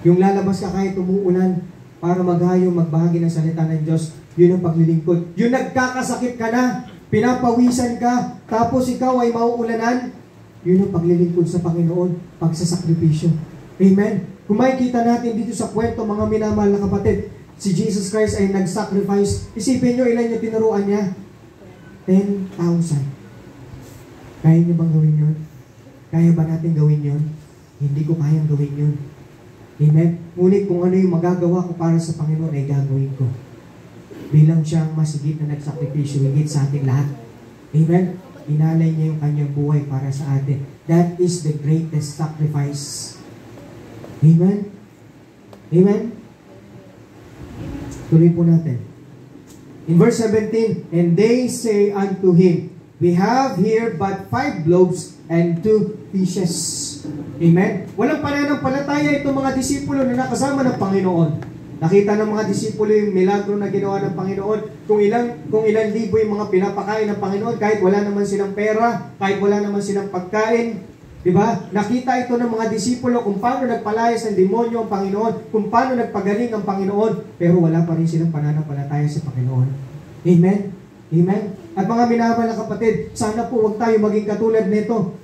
Yung lalabas ka kahit umuulan para maghayo, magbahagi ng salita ng Diyos, yun ang paglilingkod. Yung nagkakasakit ka na, pinapawisan ka, tapos ikaw ay mauulanan, yun ang paglilingkod sa Panginoon, pagsasakripisyo. Amen? Kung makikita natin dito sa kwento, mga minamahal na kapatid, si Jesus Christ ay nag-sacrifice. Isipin nyo, ilan yung tinuruan niya? 10,000. Kaya niyo bang gawin yun? Kaya ba natin gawin yun? Hindi ko kayang gawin yun. Amen? Ngunit kung ano yung magagawa ko para sa Panginoon ay gagawin ko. Bilang siyang masigit na nagsakripisyo, higit sa ating lahat. Amen? Inalay niya yung kanyang buhay para sa atin. That is the greatest sacrifice. Amen? Amen? Tuloy po natin. In verse 17, and they say unto him, we have here but 5 loaves and 2 fishes. Amen? Walang pananampalataya itong mga disipulo na nakasama ng Panginoon. Nakita ng mga disipulo yung milagro na ginawa ng Panginoon. Kung ilang libo yung mga pinapakain ng Panginoon, kahit wala naman silang pera, kahit wala naman silang pagkain. Diba? Nakita ito ng mga disipulo kung paano nagpalayas ng demonyo ang Panginoon, kung paano nagpagaling ang Panginoon, pero wala pa rin silang pananampalataya sa Panginoon. Amen? Amen? At mga minamahal na kapatid, sana po huwag tayo maging katulad nito,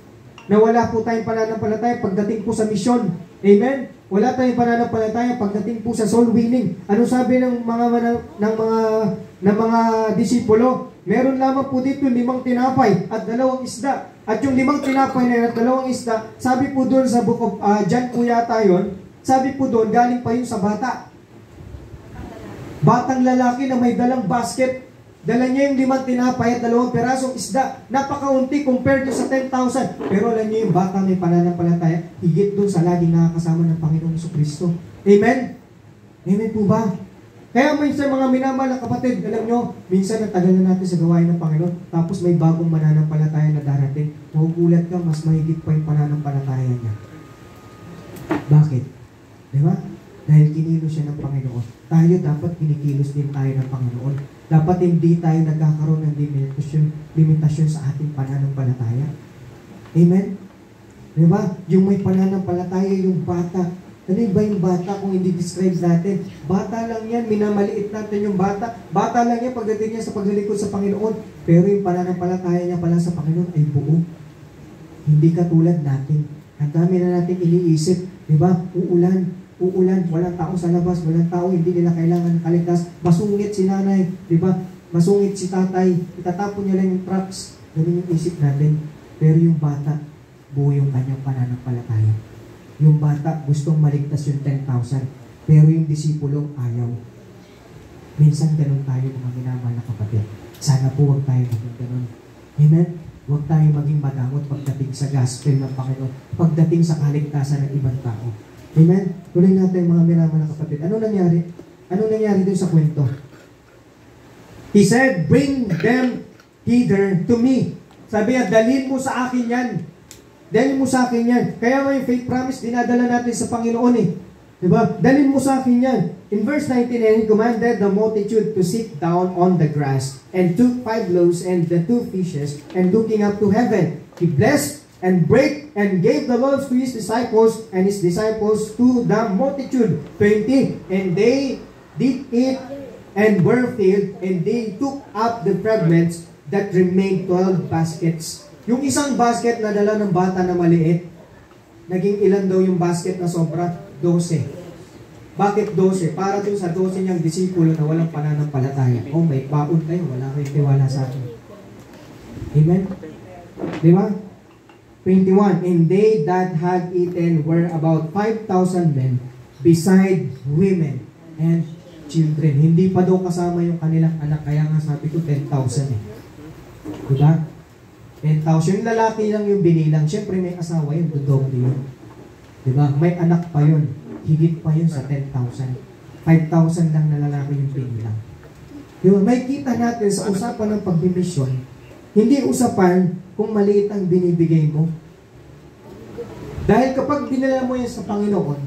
na wala po tayong pananampalataya pagdating po sa misyon. Amen? Wala tayong pananampalataya pagdating po sa soul winning. Ano sabi ng mga disipulo? Meron lamang po dito 5 tinapay at 2 isda. At yung 5 tinapay na at 2 isda, sabi po doon sa book of John po yata yun, sabi po doon, galing pa yun sa bata. Batang lalaki na may dalang basket. Dala niya yung 5 tinapay at 2 perasong isda. Napakaunti compared to sa 10,000. Pero alam niyo yung bata may pananampalataya, higit doon sa laging nakakasama ng Panginoong Jesucristo. Amen? Amen po ba? Kaya minsan mga minamahal na kapatid, alam nyo, minsan natagal na natin sa gawain ng Panginoon, tapos may bagong mananampalataya na darating. Magugulat ka, mas mahigit pa yung pananampalataya niya. Bakit? Diba? Dahil kinilos siya ng Panginoon. Tayo dapat kinikilos din tayo ng Panginoon. Dapat hindi tayo nagkakaroon ng limitasyon sa ating pananampalataya. Amen? Diba? Yung may pananampalataya, yung bata. Ano ba yung bata kung hindi describe natin? Bata lang yan, minamaliit natin yung bata. Bata lang yan pagdating niya sa paglilingkod sa Panginoon. Pero yung pananampalataya niya pala sa Panginoon ay buo. Hindi katulad natin. Ang dami na natin iniisip. Diba? Uulan, walang tao sa labas, walang tao, hindi nila kailangan kaligtas. Masungit si nanay, di ba? Masungit si tatay, itatapon niya lang yung trucks. Ganun yung isip natin. Pero yung bata, buo yung kanyang pananampalataya. Yung bata, gustong maligtas yung 10,000. Pero yung disipulong ayaw. Minsan ganun tayo mga minamahal na kapatid. Sana po huwag tayo maging ganun. Amen? Huwag tayo maging madamot pagdating sa gospel ng Panginoon, pagdating sa kaligtasan ng ibang tao. Amen? Tuloy natin mga minamahal na kapatid. Ano nangyari? Ano nangyari doon sa kwento? He said, bring them hither to me. Sabi niya, dalhin mo sa akin yan. Dalhin mo sa akin yan. Kaya nga yung faith promise, dinadala natin sa Panginoon eh. Diba? Dalhin mo sa akin yan. In verse 19, and he commanded the multitude to sit down on the grass, and took 5 loaves and the 2 fishes, and looking up to heaven, he blessed and brake and gave the loaves to his disciples, and his disciples to the multitude. 20, and they did eat and were filled, and they took up the fragments that remained 12 baskets. Yung isang basket na dala ng bata na maliit, naging ilan daw yung basket na sobra? 12. Bakit 12? Para dun sa 12 niyang disipulo na walang pananampalataya. Oh, may baon kayo, wala kayong tiwala sa akin. Amen? Di ba? 21, and they that had eaten were about 5,000 men, beside women and children. Hindi pa daw kasama yung kanilang anak, kaya nga sabi ko 10,000 eh. Diba? 10,000. Yung lalaki lang yung binilang. Siyempre may asawa yun, dodoble yun. Diba? May anak pa yun. Higit pa yun sa 10,000. 5,000 lang na lalaki yung binilang. Diba? May kita natin sa usapan ng pagbimisyon, hindi usapan kung maliit ang binibigay mo. Dahil kapag dinala mo yan sa Panginoon,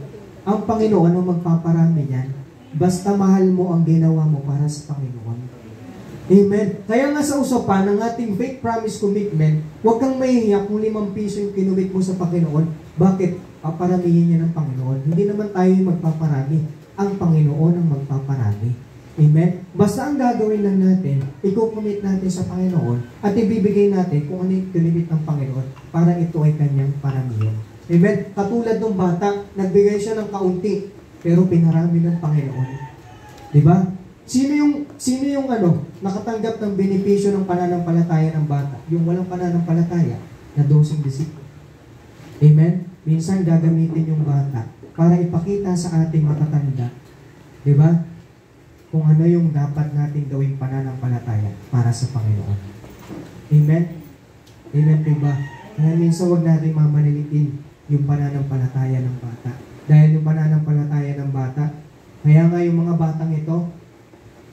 ang Panginoon ang magpaparami yan. Basta mahal mo ang ginawa mo para sa Panginoon. Amen. Kaya nga sa usapan ng ating faith promise commitment, huwag kang mahihiya kung 5 piso yung kinumit mo sa Panginoon. Bakit? Paparamihin niya ng Panginoon. Hindi naman tayo yung magpaparami. Ang Panginoon ang magpaparami. Amen? Basta ang gagawin lang natin, i-commit natin sa Panginoon at ibibigay natin kung ano yung kinumit ng Panginoon para ito ay kanyang paramihin. Amen? Katulad ng bata, nagbigay siya ng kaunti, pero pinarami ng Panginoon. Diba? Sino yung nakatanggap ng benepisyo ng pananampalataya ng bata? Yung walang pananampalataya na 12 disipulo. Amen? Minsan gagamitin yung bata para ipakita sa ating matatanda. Diba? Kung ano yung dapat nating gawing pananampalataya para sa Panginoon. Amen? Amen, diba? Kaya minsan huwag natin mamanilitin yung pananampalataya ng bata. Dahil yung pananampalataya ng bata, kaya nga yung mga batang ito,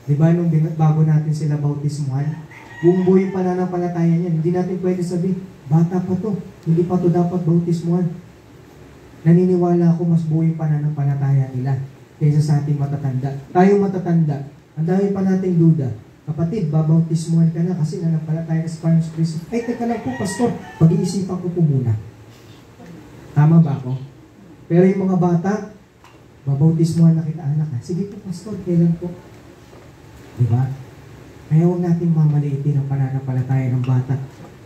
di ba, nung bago natin sila bautismuhan, buong buo yung pananampalataya niyan, hindi natin pwede sabihin, bata pa to, hindi pa to dapat bautismuhan. Naniniwala ako mas buo yung pananampalataya nila kaysa sa ating matatanda. Tayo matatanda, ang dami pa nating duda. Kapatid, babautismuhan ka na kasi nanampalataya ka sa Panginoon Kristo. Ay, teka lang po, pastor, pag-iisipan ko po muna. Tama ba ako? Pero yung mga bata, babautismuhan na kita, anak. Sige po, pastor, kailan po? Diba? Kaya huwag natin mamaliitin ang pananampalataya ng bata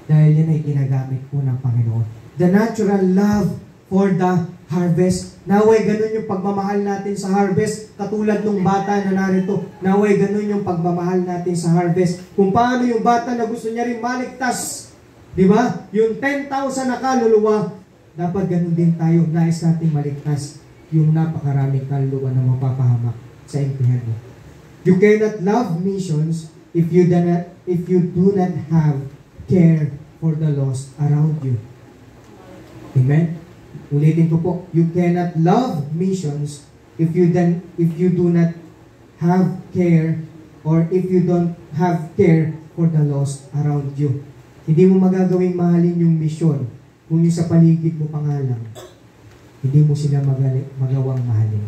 dahil yan ay ginagamit po ng Panginoon. The natural love for the harvest. Naway ganun yung pagmamahal natin sa harvest, katulad ng bata na narito. Naway ganun yung pagmamahal natin sa harvest. Kung paano yung bata na gusto niya rin maligtas, di ba? Yung 10,000 na kaluluwa, dapat ganun din tayo, nais natin maligtas yung napakaraming kaluluwa na mapapahamak sa impyerno. You cannot love missions if you do not have care for the lost around you. Amen? Ulitin ko po, you cannot love missions if you do not have care or if you don't have care for the lost around you. Hindi mo magagawing mahalin yung misyon kung yung sa paligid mo pangalang, hindi mo sila magawang mahalin.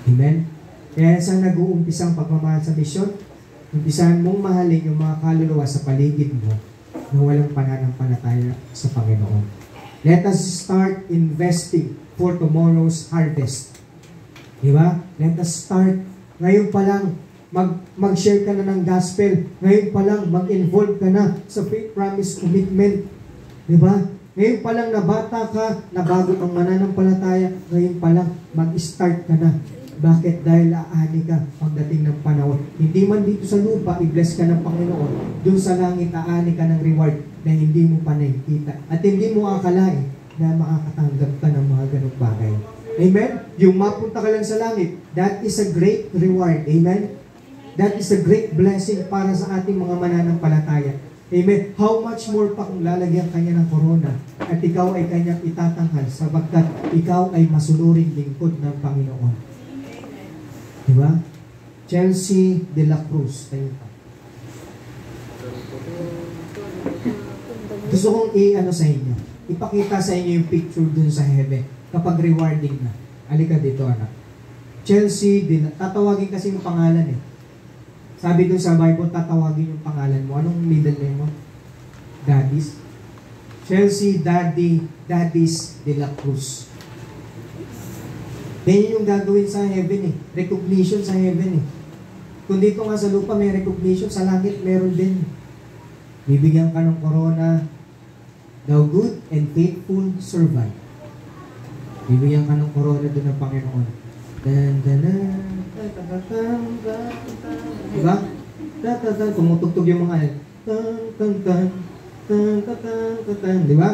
Amen? Kaya saan nag-uumpisang pagmamahal sa misyon? Umpisahan mong mahalin yung mga kaluluwa sa paligid mo na walang pananampalataya sa Panginoon. Let us start investing for tomorrow's harvest. Diba? Let us start. Ngayon pa lang, mag-share ka na ng gospel. Ngayon pa lang, mag-involve ka na sa faith promise commitment. Diba? Ngayon pa lang na bata ka, na bago kang mananampalataya, ngayon pa lang, mag-start ka na. Bakit? Dahil aani ka pagdating ng panahon. Hindi man dito sa lupa, i-bless ka ng Panginoon. Doon sa langit, aani ka ng reward na hindi mo pa nakikita. At hindi mo akalain na makakatanggap ka ng mga ganong bagay. Amen? Yung mapunta ka lang sa langit, that is a great reward. Amen? That is a great blessing para sa ating mga mananampalataya. Amen? How much more pa kung lalagyan kanya ng corona at ikaw ay kanyang itatanghal sapagkat ikaw ay masunuring lingkod ng Panginoon. Diba? Chelsea de la Cruz. Tayo pa. Gusto kong sa inyo. Ipakita sa inyo yung picture dun sa heaven. Kapag rewarding na. Halika dito, anak. Chelsea de la... Tatawagin kasi yung pangalan eh. Sabi dun sa Bible, tatawagin yung pangalan mo. Anong middle name mo? Daddies. Chelsea Daddies de la Cruz. Ganyan yung gagawin sa heaven eh. Recognition sa heaven eh. Kung dito nga sa lupa may recognition, sa langit meron din. Bibigyan ka ng corona, thou good and faithful servant. Bibigyan ka ng corona doon ng Panginoon. Diba? Tumutugtog yung mga diba?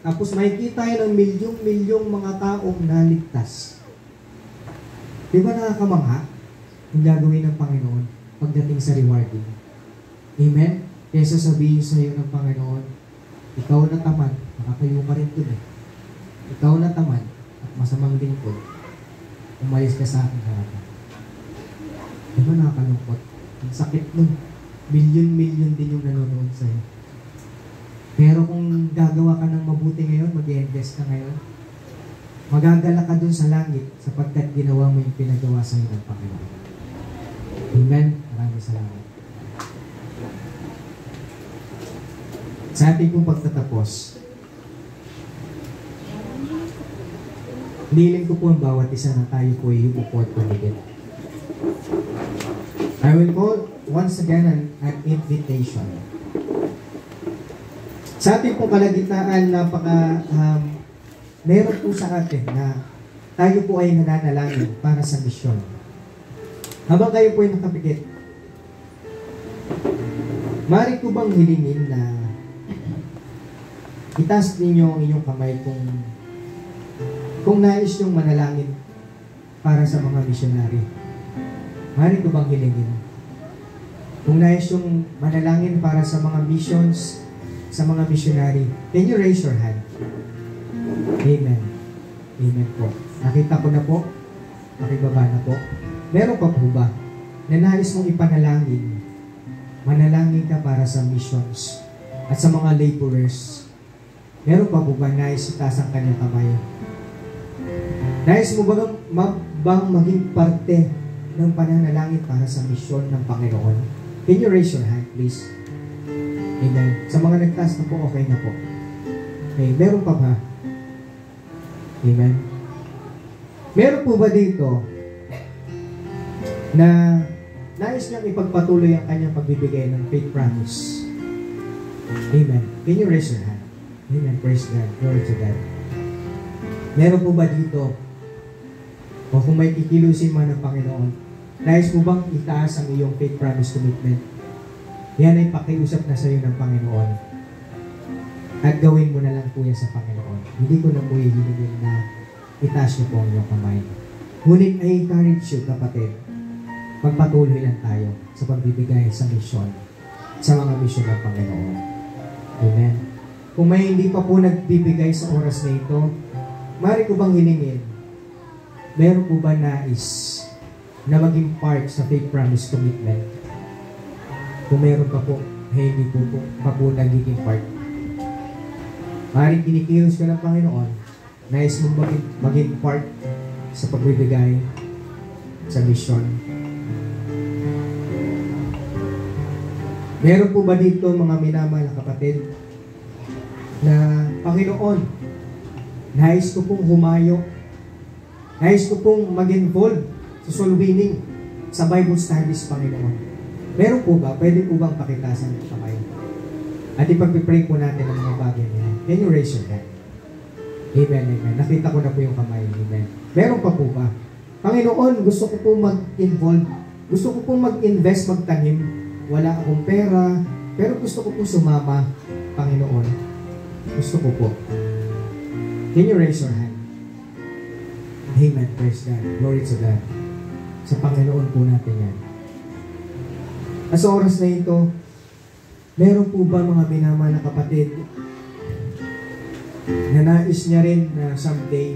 Tapos makikita yun ng milyong-milyong mga taong naligtas. Diba nakakamangha yung gagawin ng Panginoon pagdating sa rewarding? Amen? Kaya sasabihin sa iyo ng Panginoon, ikaw na tamad, makakayo ka rin dun eh. Ikaw na tamad at masamang lingkod, umalis ka sa aking harapan. Diba nakakalungkot? Ang sakit nun. Milyon-milyon din yung nanonood sa'yo. Pero kung gagawa ka ng mabuti ngayon, mag-invest ka ngayon, magagala ka dun sa langit sapagkat ginawa mo yung pinagawa sa'yo ng Panginoon. Amen? Maraming salamat. Sa ating pong pagtatapos, niling ko po ang bawat isa na tayo po ay upo at pumigil. I will call once again an invitation. Sa ating pong kalagitnaan, meron po sa atin na tayo po ay nananalangin para sa misyon. Habang kayo po ay nakapikit, maaari ko bang hilingin na itaas ninyo ang inyong kamay kung nais nyong manalangin para sa mga misyonary. Maaari ko bang hilingin? Kung nais nyong manalangin para sa mga missions, sa mga misyonary, can you raise your hand? Amen. Amen po. Nakita ko na po. Nakibaba na po. Meron pa po ba na nais mong ipanalangin? Manalangin ka para sa missions at sa mga laborers. Meron pa po ba nais itaas ang kanyang kamay? Nais mo bang maging parte ng pananalangin para sa misyon ng Panginoon? Can you raise your hand, please? Amen. Sa mga nagtaas na po, okay na po. Okay, meron pa ba? Amen. Meron po ba dito na nais niyang ipagpatuloy ang kanyang pagbibigay ng faith promise? Amen. Can you raise your hand? Amen. Praise God. Glory to God. Meron po ba dito, o kung may kikilusin man ng Panginoon, nais mo bang itaas ang iyong faith promise commitment? Yan ay pakiusap na sa iyo ng Panginoon. At gawin mo na lang po yan sa Panginoon. Hindi ko na po hihilingin na itaas niyo po ang iyong kamay. Ngunit I encourage you, kapatid, magpatuloy lang tayo sa pagbibigay sa misyon, sa mga misyon ng Panginoon. Amen. Kung may hindi pa po nagbibigay sa oras na ito, maaari ko bang hilingin, meron po ba nais na maging part sa faith promise commitment? Kung meron pa po, hindi po nagiging part. Maaaring kinikilos ka ng Panginoon, nais mong maging part sa pagbibigay sa mission. Meron po ba dito mga minamahal na kapatid na Panginoon, nais ko pong humayo, nais ko pong mag-involve sa soul winning, sa Bible studies, Panginoon? Meron po ba? Pwede po bang pakitasan ng kamay? At ipag-pray po natin ang mga bagay niya. Can you raise your hand? Amen, amen. Nakita ko na po yung kamay. Amen. Meron pa po ba? Panginoon, gusto ko po mag-involve. Gusto ko po mag-invest, magtanim. Wala akong pera, pero gusto ko po sumama, Panginoon. Gusto ko po. Can you raise your hand? Amen. Praise God. Glory to God. Sa Panginoon po natin yan. At sa oras na ito, meron po ba mga minamahal na kapatid na nais niya rin na someday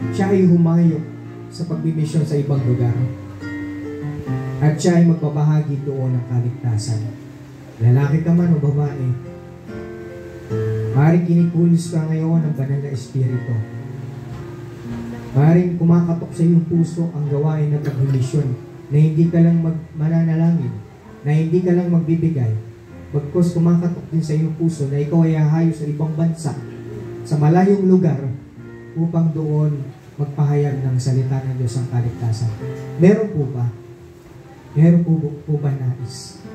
siya ay humayo sa pagbimisyon sa ibang lugar at siya ay magbabahagi doon ng kaligtasan? Lalaki ka man o babae, maaaring kinikulos ka ngayon ng banal na espiritu. Maaaring kumakatok sa iyong puso ang gawain ng pagbimisyon na hindi ka lang mananalangin, na hindi ka lang magbibigay, bagkus kumakatok din sa iyong puso na ikaw ay hahayo sa ibang bansa, sa malayong lugar, upang doon magpahayag ng salita ng Diyos ang kaligtasan. Meron po ba? Meron po ba nais?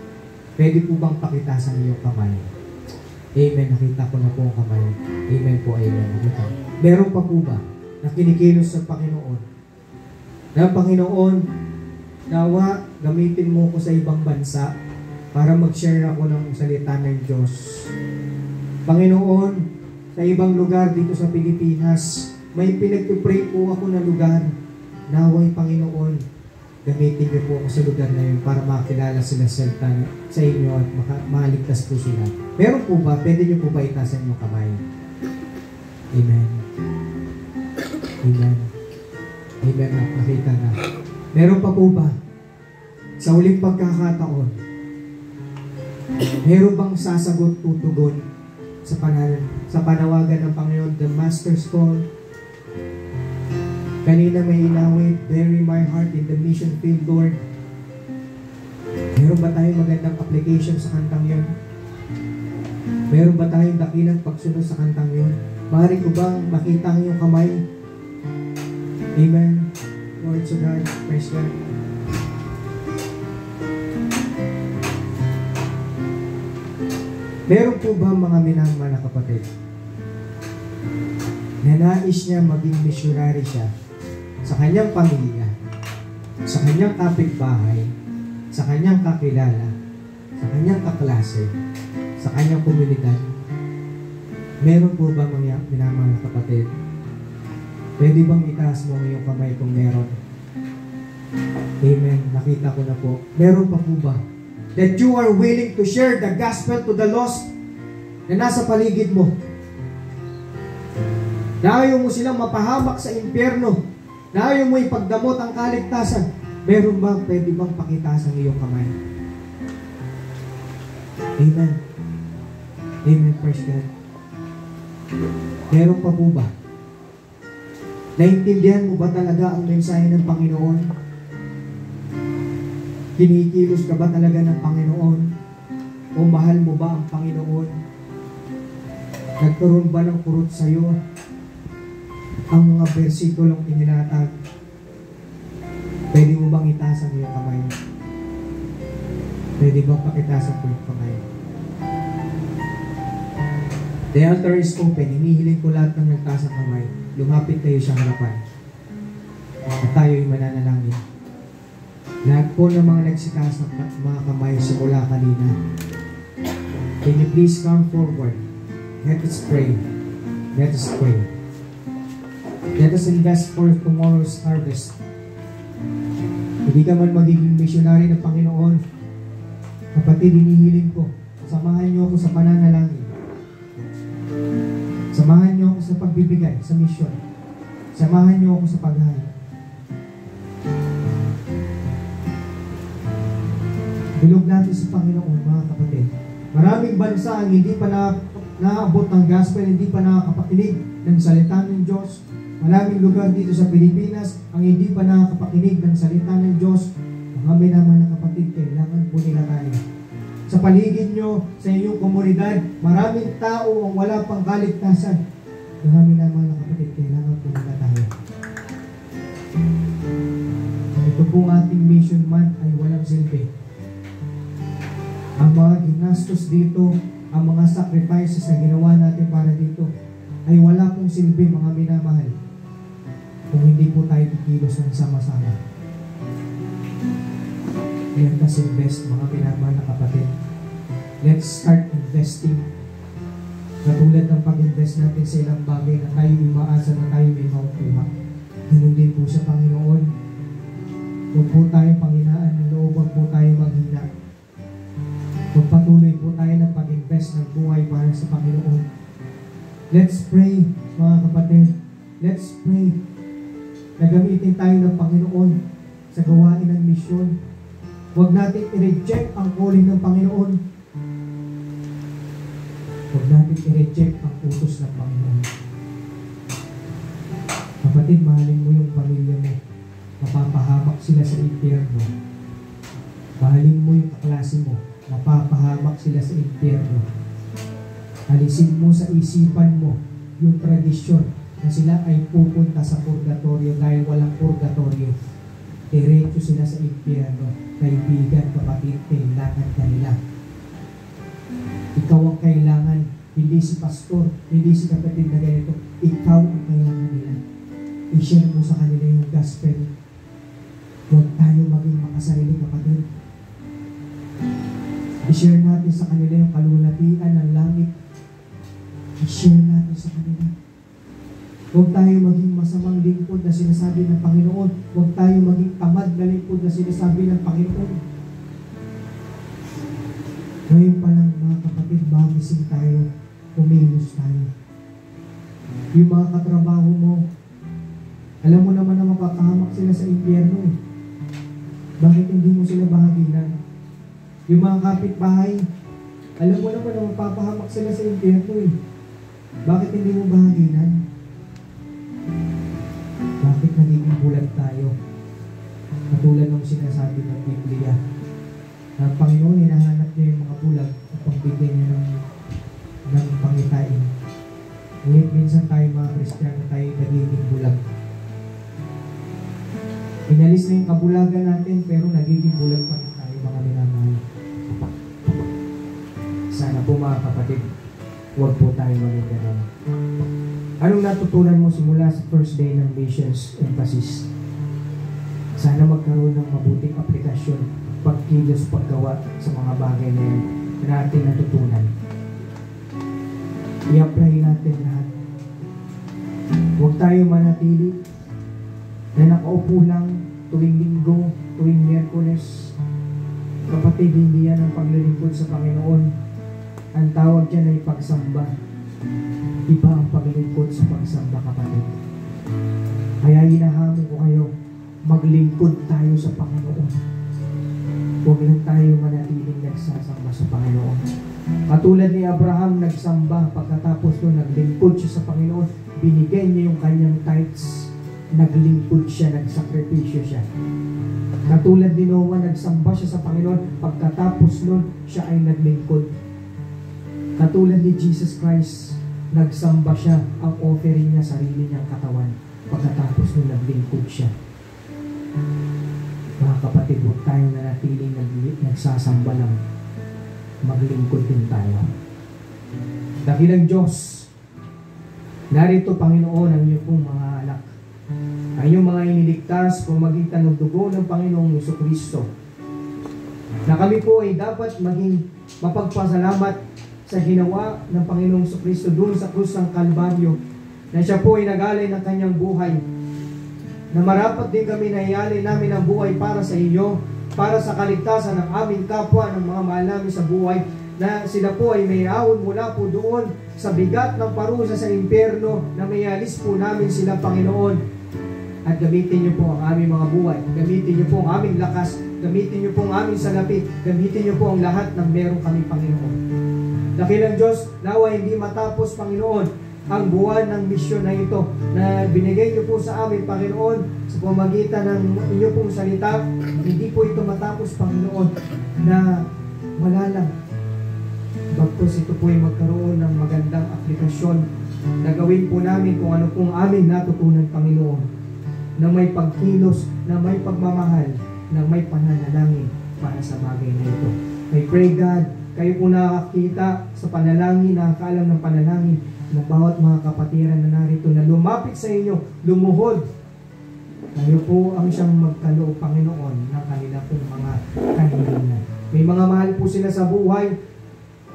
Pwede po bang pakitasan ng iyong kamay? Amen. Nakita ko na po ang kamay. Amen po, amen. Nakita. Meron pa po ba na na kinikilos ng Panginoon. Na Panginoon, nawa gamitin mo ko sa ibang bansa para mag-share ako ng salita ng Diyos. Panginoon, sa ibang lugar dito sa Pilipinas, may pinagpipray po ako na lugar. Naway Panginoon, gamitin niyo po ako sa lugar na yun para makilala sila sa inyo at maligtas po sila. Meron po ba? Pwede niyo po ba itasan yung kamay? Amen. Amen. Amen. Nakita na. Meron pa po ba? Sa uling pagkakataon, meron bang sasagot tutugon sa panawagan ng Panginoon, the Master's Call? Kanina may inawit, bury my heart in the mission field, Lord. Meron ba tayong magandang application sa kantang yun? Meron ba tayong dakilang pagsunod sa kantang yun? Maaari ko bang makita ang iyong kamay? Amen. Lord to God, praise God. Meron po ba mga minamahal na kapatid na nais niya maging missionary siya sa kanyang pamilya, sa kanyang kapitbahay, sa kanyang kakilala, sa kanyang kaklase, sa kanyang komunidad? Meron po ba mga minamahal na kapatid? Pwede bang itaas mo ang iyong kamay kung meron? Amen. Nakita ko na po. Meron pa po ba? That you are willing to share the gospel to the lost na nasa paligid mo. Na ayaw mo silang mapahamak sa impyerno. Na ayaw mo ipagdamot ang kaligtasan. Meron ba, pwede bang pakitaas ang iyong kamay? Amen. Amen. Praise God. Meron pa po ba? Naintindihan mo ba talaga ang mensahe ng Panginoon? Kinikilos ka ba talaga ng Panginoon? O mahal mo ba ang Panginoon? Nagkaroon ba ng kurot sa iyo ang mga versikulong inilatag? Pwede mo bang itaas ang iyong kamay? Pwede bang pakitaas ang iyong kamay? The altar is open. Hinihiling ko lahat ng nagtaas ang kamay. Lumapit kayo sa harapan. At tayo'y mananalangin. Lahat po ng mga nagsitaas ng mga kamay simula kanina. Can you please come forward? Let us pray. Let us pray. Let us invest for tomorrow's harvest. Hindi ka man magiging missionary ng Panginoon, kapatid, hinihiling ko, samahan niyo ako sa pananalangin. Samahan niyo ako sa pagbibigay, sa misyon. Samahan niyo ako sa paghahal. Bilog natin sa Panginoon, mga kapatid. Maraming bansa ang hindi pa naabot ng gospel, hindi pa nakakapakinig ng salita ng Diyos. Maraming lugar dito sa Pilipinas ang hindi pa nakakapakinig ng salita ng Diyos. Mga minamahal na kapatid, kailangan po nila tayo. Sa paligid nyo, sa inyong komunidad, maraming tao ang wala pang kaligtasan. Mga minamahal na kapatid, kailangan po nila tayo. Ito po ating mission month ay walang silbi. Ang mga ginastos dito, ang mga sacrifices na ginawa natin para dito, ay wala pong silbi, mga minamahal, kung hindi po tayo kikilos ng sama-sama. Let us invest, mga minamahal na kapatid. Let's start investing. Katulad ng pag-invest natin sa ilang bagay na tayo umaasa na tayo may makukuha. Ganun din po sa Panginoon. Huwag po tayo panghinaan ng loob, huwag po tayo maghina. Magpatuloy po tayo ng pag-invest ng buhay para sa Panginoon. Let's pray, mga kapatid. Let's pray. Nagamitin tayo ng Panginoon sa gawain ng misyon. Huwag natin i-reject ang calling ng Panginoon. Huwag natin i-reject ang utos ng Panginoon. Kapatid, mahalin mo yung pamilya mo. Mapapahamak sila sa impyerno. Mahalin mo yung kaklase mo. Mapapahamak sila sa impyerno. Alisin mo sa isipan mo yung tradisyon na sila ay pupunta sa purgatorio dahil walang purgatorio. Diretso sila sa impyerno. Kaibigan, kapatid, kailangan kanila. Ikaw ang kailangan, hindi si pastor, hindi si kapatid na ganito. Ikaw ang kailangan nila. i-share mo sa kanila yung gospel. Huwag tayo maging makasarili, kapatid. I-share natin sa kanila yung kalulatian ng langit. I-share natin sa kanila. Huwag tayo maging masamang lingkod na sinasabi ng Panginoon. Huwag tayo maging tamad na lingkod na sinasabi ng Panginoon. Ngayon pa lang, mga kapatid, magising tayo, kumilos tayo. Yung mga katrabaho mo, alam mo naman na mapapahamak sila sa impyerno eh. Bakit hindi mo sila bahaginan? Yung mga kapitbahay, alam mo naman na mapapahamak sila sa impyerno eh. Bakit hindi mo bahaginan? Bakit nagiging bulag tayo? Katulad ng sinasabi ng Biblia, na ang Panginoon hinahanap niya yung mga bulag at pagbigyan niya ng pangitain. Ngunit minsan tayo mga Kristiyano, tayo nagiging bulag. Inalis na yung kabulagan natin, pero nagiging bulag pa rin tayo, mga minamahal. Sana po mga kapatid, huwag po tayo maging ganun. Anong natutunan mo simula sa first day ng Missions Emphasis? Sana magkaroon ng mabuting aplikasyon, pagkilos, paggawa sa mga bagay na yan na ating natutunan. I-apply natin lahat. Huwag tayo manatili na nakaupo lang tuwing linggo, tuwing Miyerkules. Kapatid, hindi yan ang paglilingkod sa Panginoon. Ang tawag dyan ay pagsamba. Iba ang paglingkod sa pagsamba, kapatid. Kaya hinahamon ko kayo, maglingkod tayo sa Panginoon. Huwag lang tayo manatiling nagsasamba sa Panginoon. Katulad ni Abraham, nagsamba, pagkatapos nun, naglingkod siya sa Panginoon, binigay niya yung kanyang tithes, naglingkod siya, nagsakripisyo siya. Katulad ni Noah, nagsamba siya sa Panginoon, pagkatapos nun, siya ay naglingkod. Katulad ni Jesus Christ, nagsamba siya, ang offering niya, sarili niyang katawan, pagkatapos nun, naglingkod siya. Mga kapatid, huwag tayong nanatiling nagsasamba lang. Maglingkod din tayo. Dakilang Diyos, narito, Panginoon, ang iyong pong mga anak. Ang iyong mga iniligtas kung magitan ng dugo ng Panginoong Jesucristo. Na kami po ay dapat maging mapagpasalamat sa ginawa ng Panginoong Jesucristo doon sa krus ng Kalbaryo, na siya po ay nagalay ng kanyang buhay. Na marapat din kami na ialay namin ang buhay para sa inyo, para sa kaligtasan ng aming kapwa, ng mga mahal namin sa buhay, na sila po ay may ahon mula po doon sa bigat ng parusa sa impyerno, na may alis po namin sila, Panginoon. At gamitin niyo po ang aming mga buhay, gamitin niyo po ang aming lakas, gamitin niyo po ang aming salapi, gamitin niyo po ang lahat ng meron kami, Panginoon. Dakilang Diyos, nawa hindi matapos, Panginoon, ang buwan ng misyon na ito na binigay niyo po sa amin, Panginoon, sa pamagitan ng inyo pong salita. Hindi po ito matapos, Panginoon, na wala lang. Bagkus ito po ay magkaroon ng magandang aplikasyon na gawin po namin kung ano pong aming natutunan, Panginoon, na may pagkilos, na may pagmamahal, na may pananalangin para sa bagay na ito. I pray, God, kayo po nakakita sa panalangin, nakakaalam ng panalangin ng bawat mga kapatiran na narito na lumapit sa inyo, lumuhod. Kayo po ang siyang magkaloob, Panginoon, ng kanila pong mga kahilingan. May mga mahal po sila sa buhay,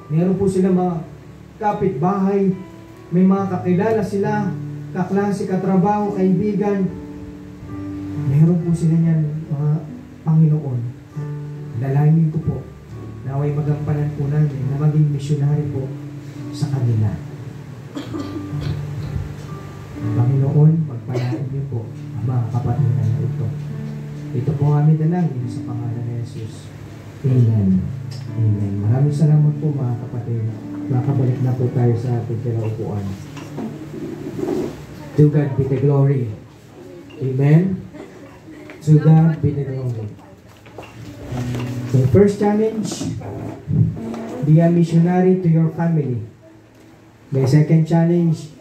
meron po sila mga kapitbahay, may mga kakilala sila, kaklase, katrabaho, kaibigan. Meron po sila niyan, mga Panginoon. Dalangin ko po, naway magampanan po namin na maging misyonary po sa kanila. Panginoon, pagpalain niyo po ang mga kapatiran na ito. Ito po kami dalangin sa pangalan ni Jesus. Amen. Amen. Maraming salamat po, mga kapatid. Makabalik na po tayo sa ating kinaupuan. To God be the glory. Amen. To God be the glory. So first challenge, be a missionary to your family. The second challenge,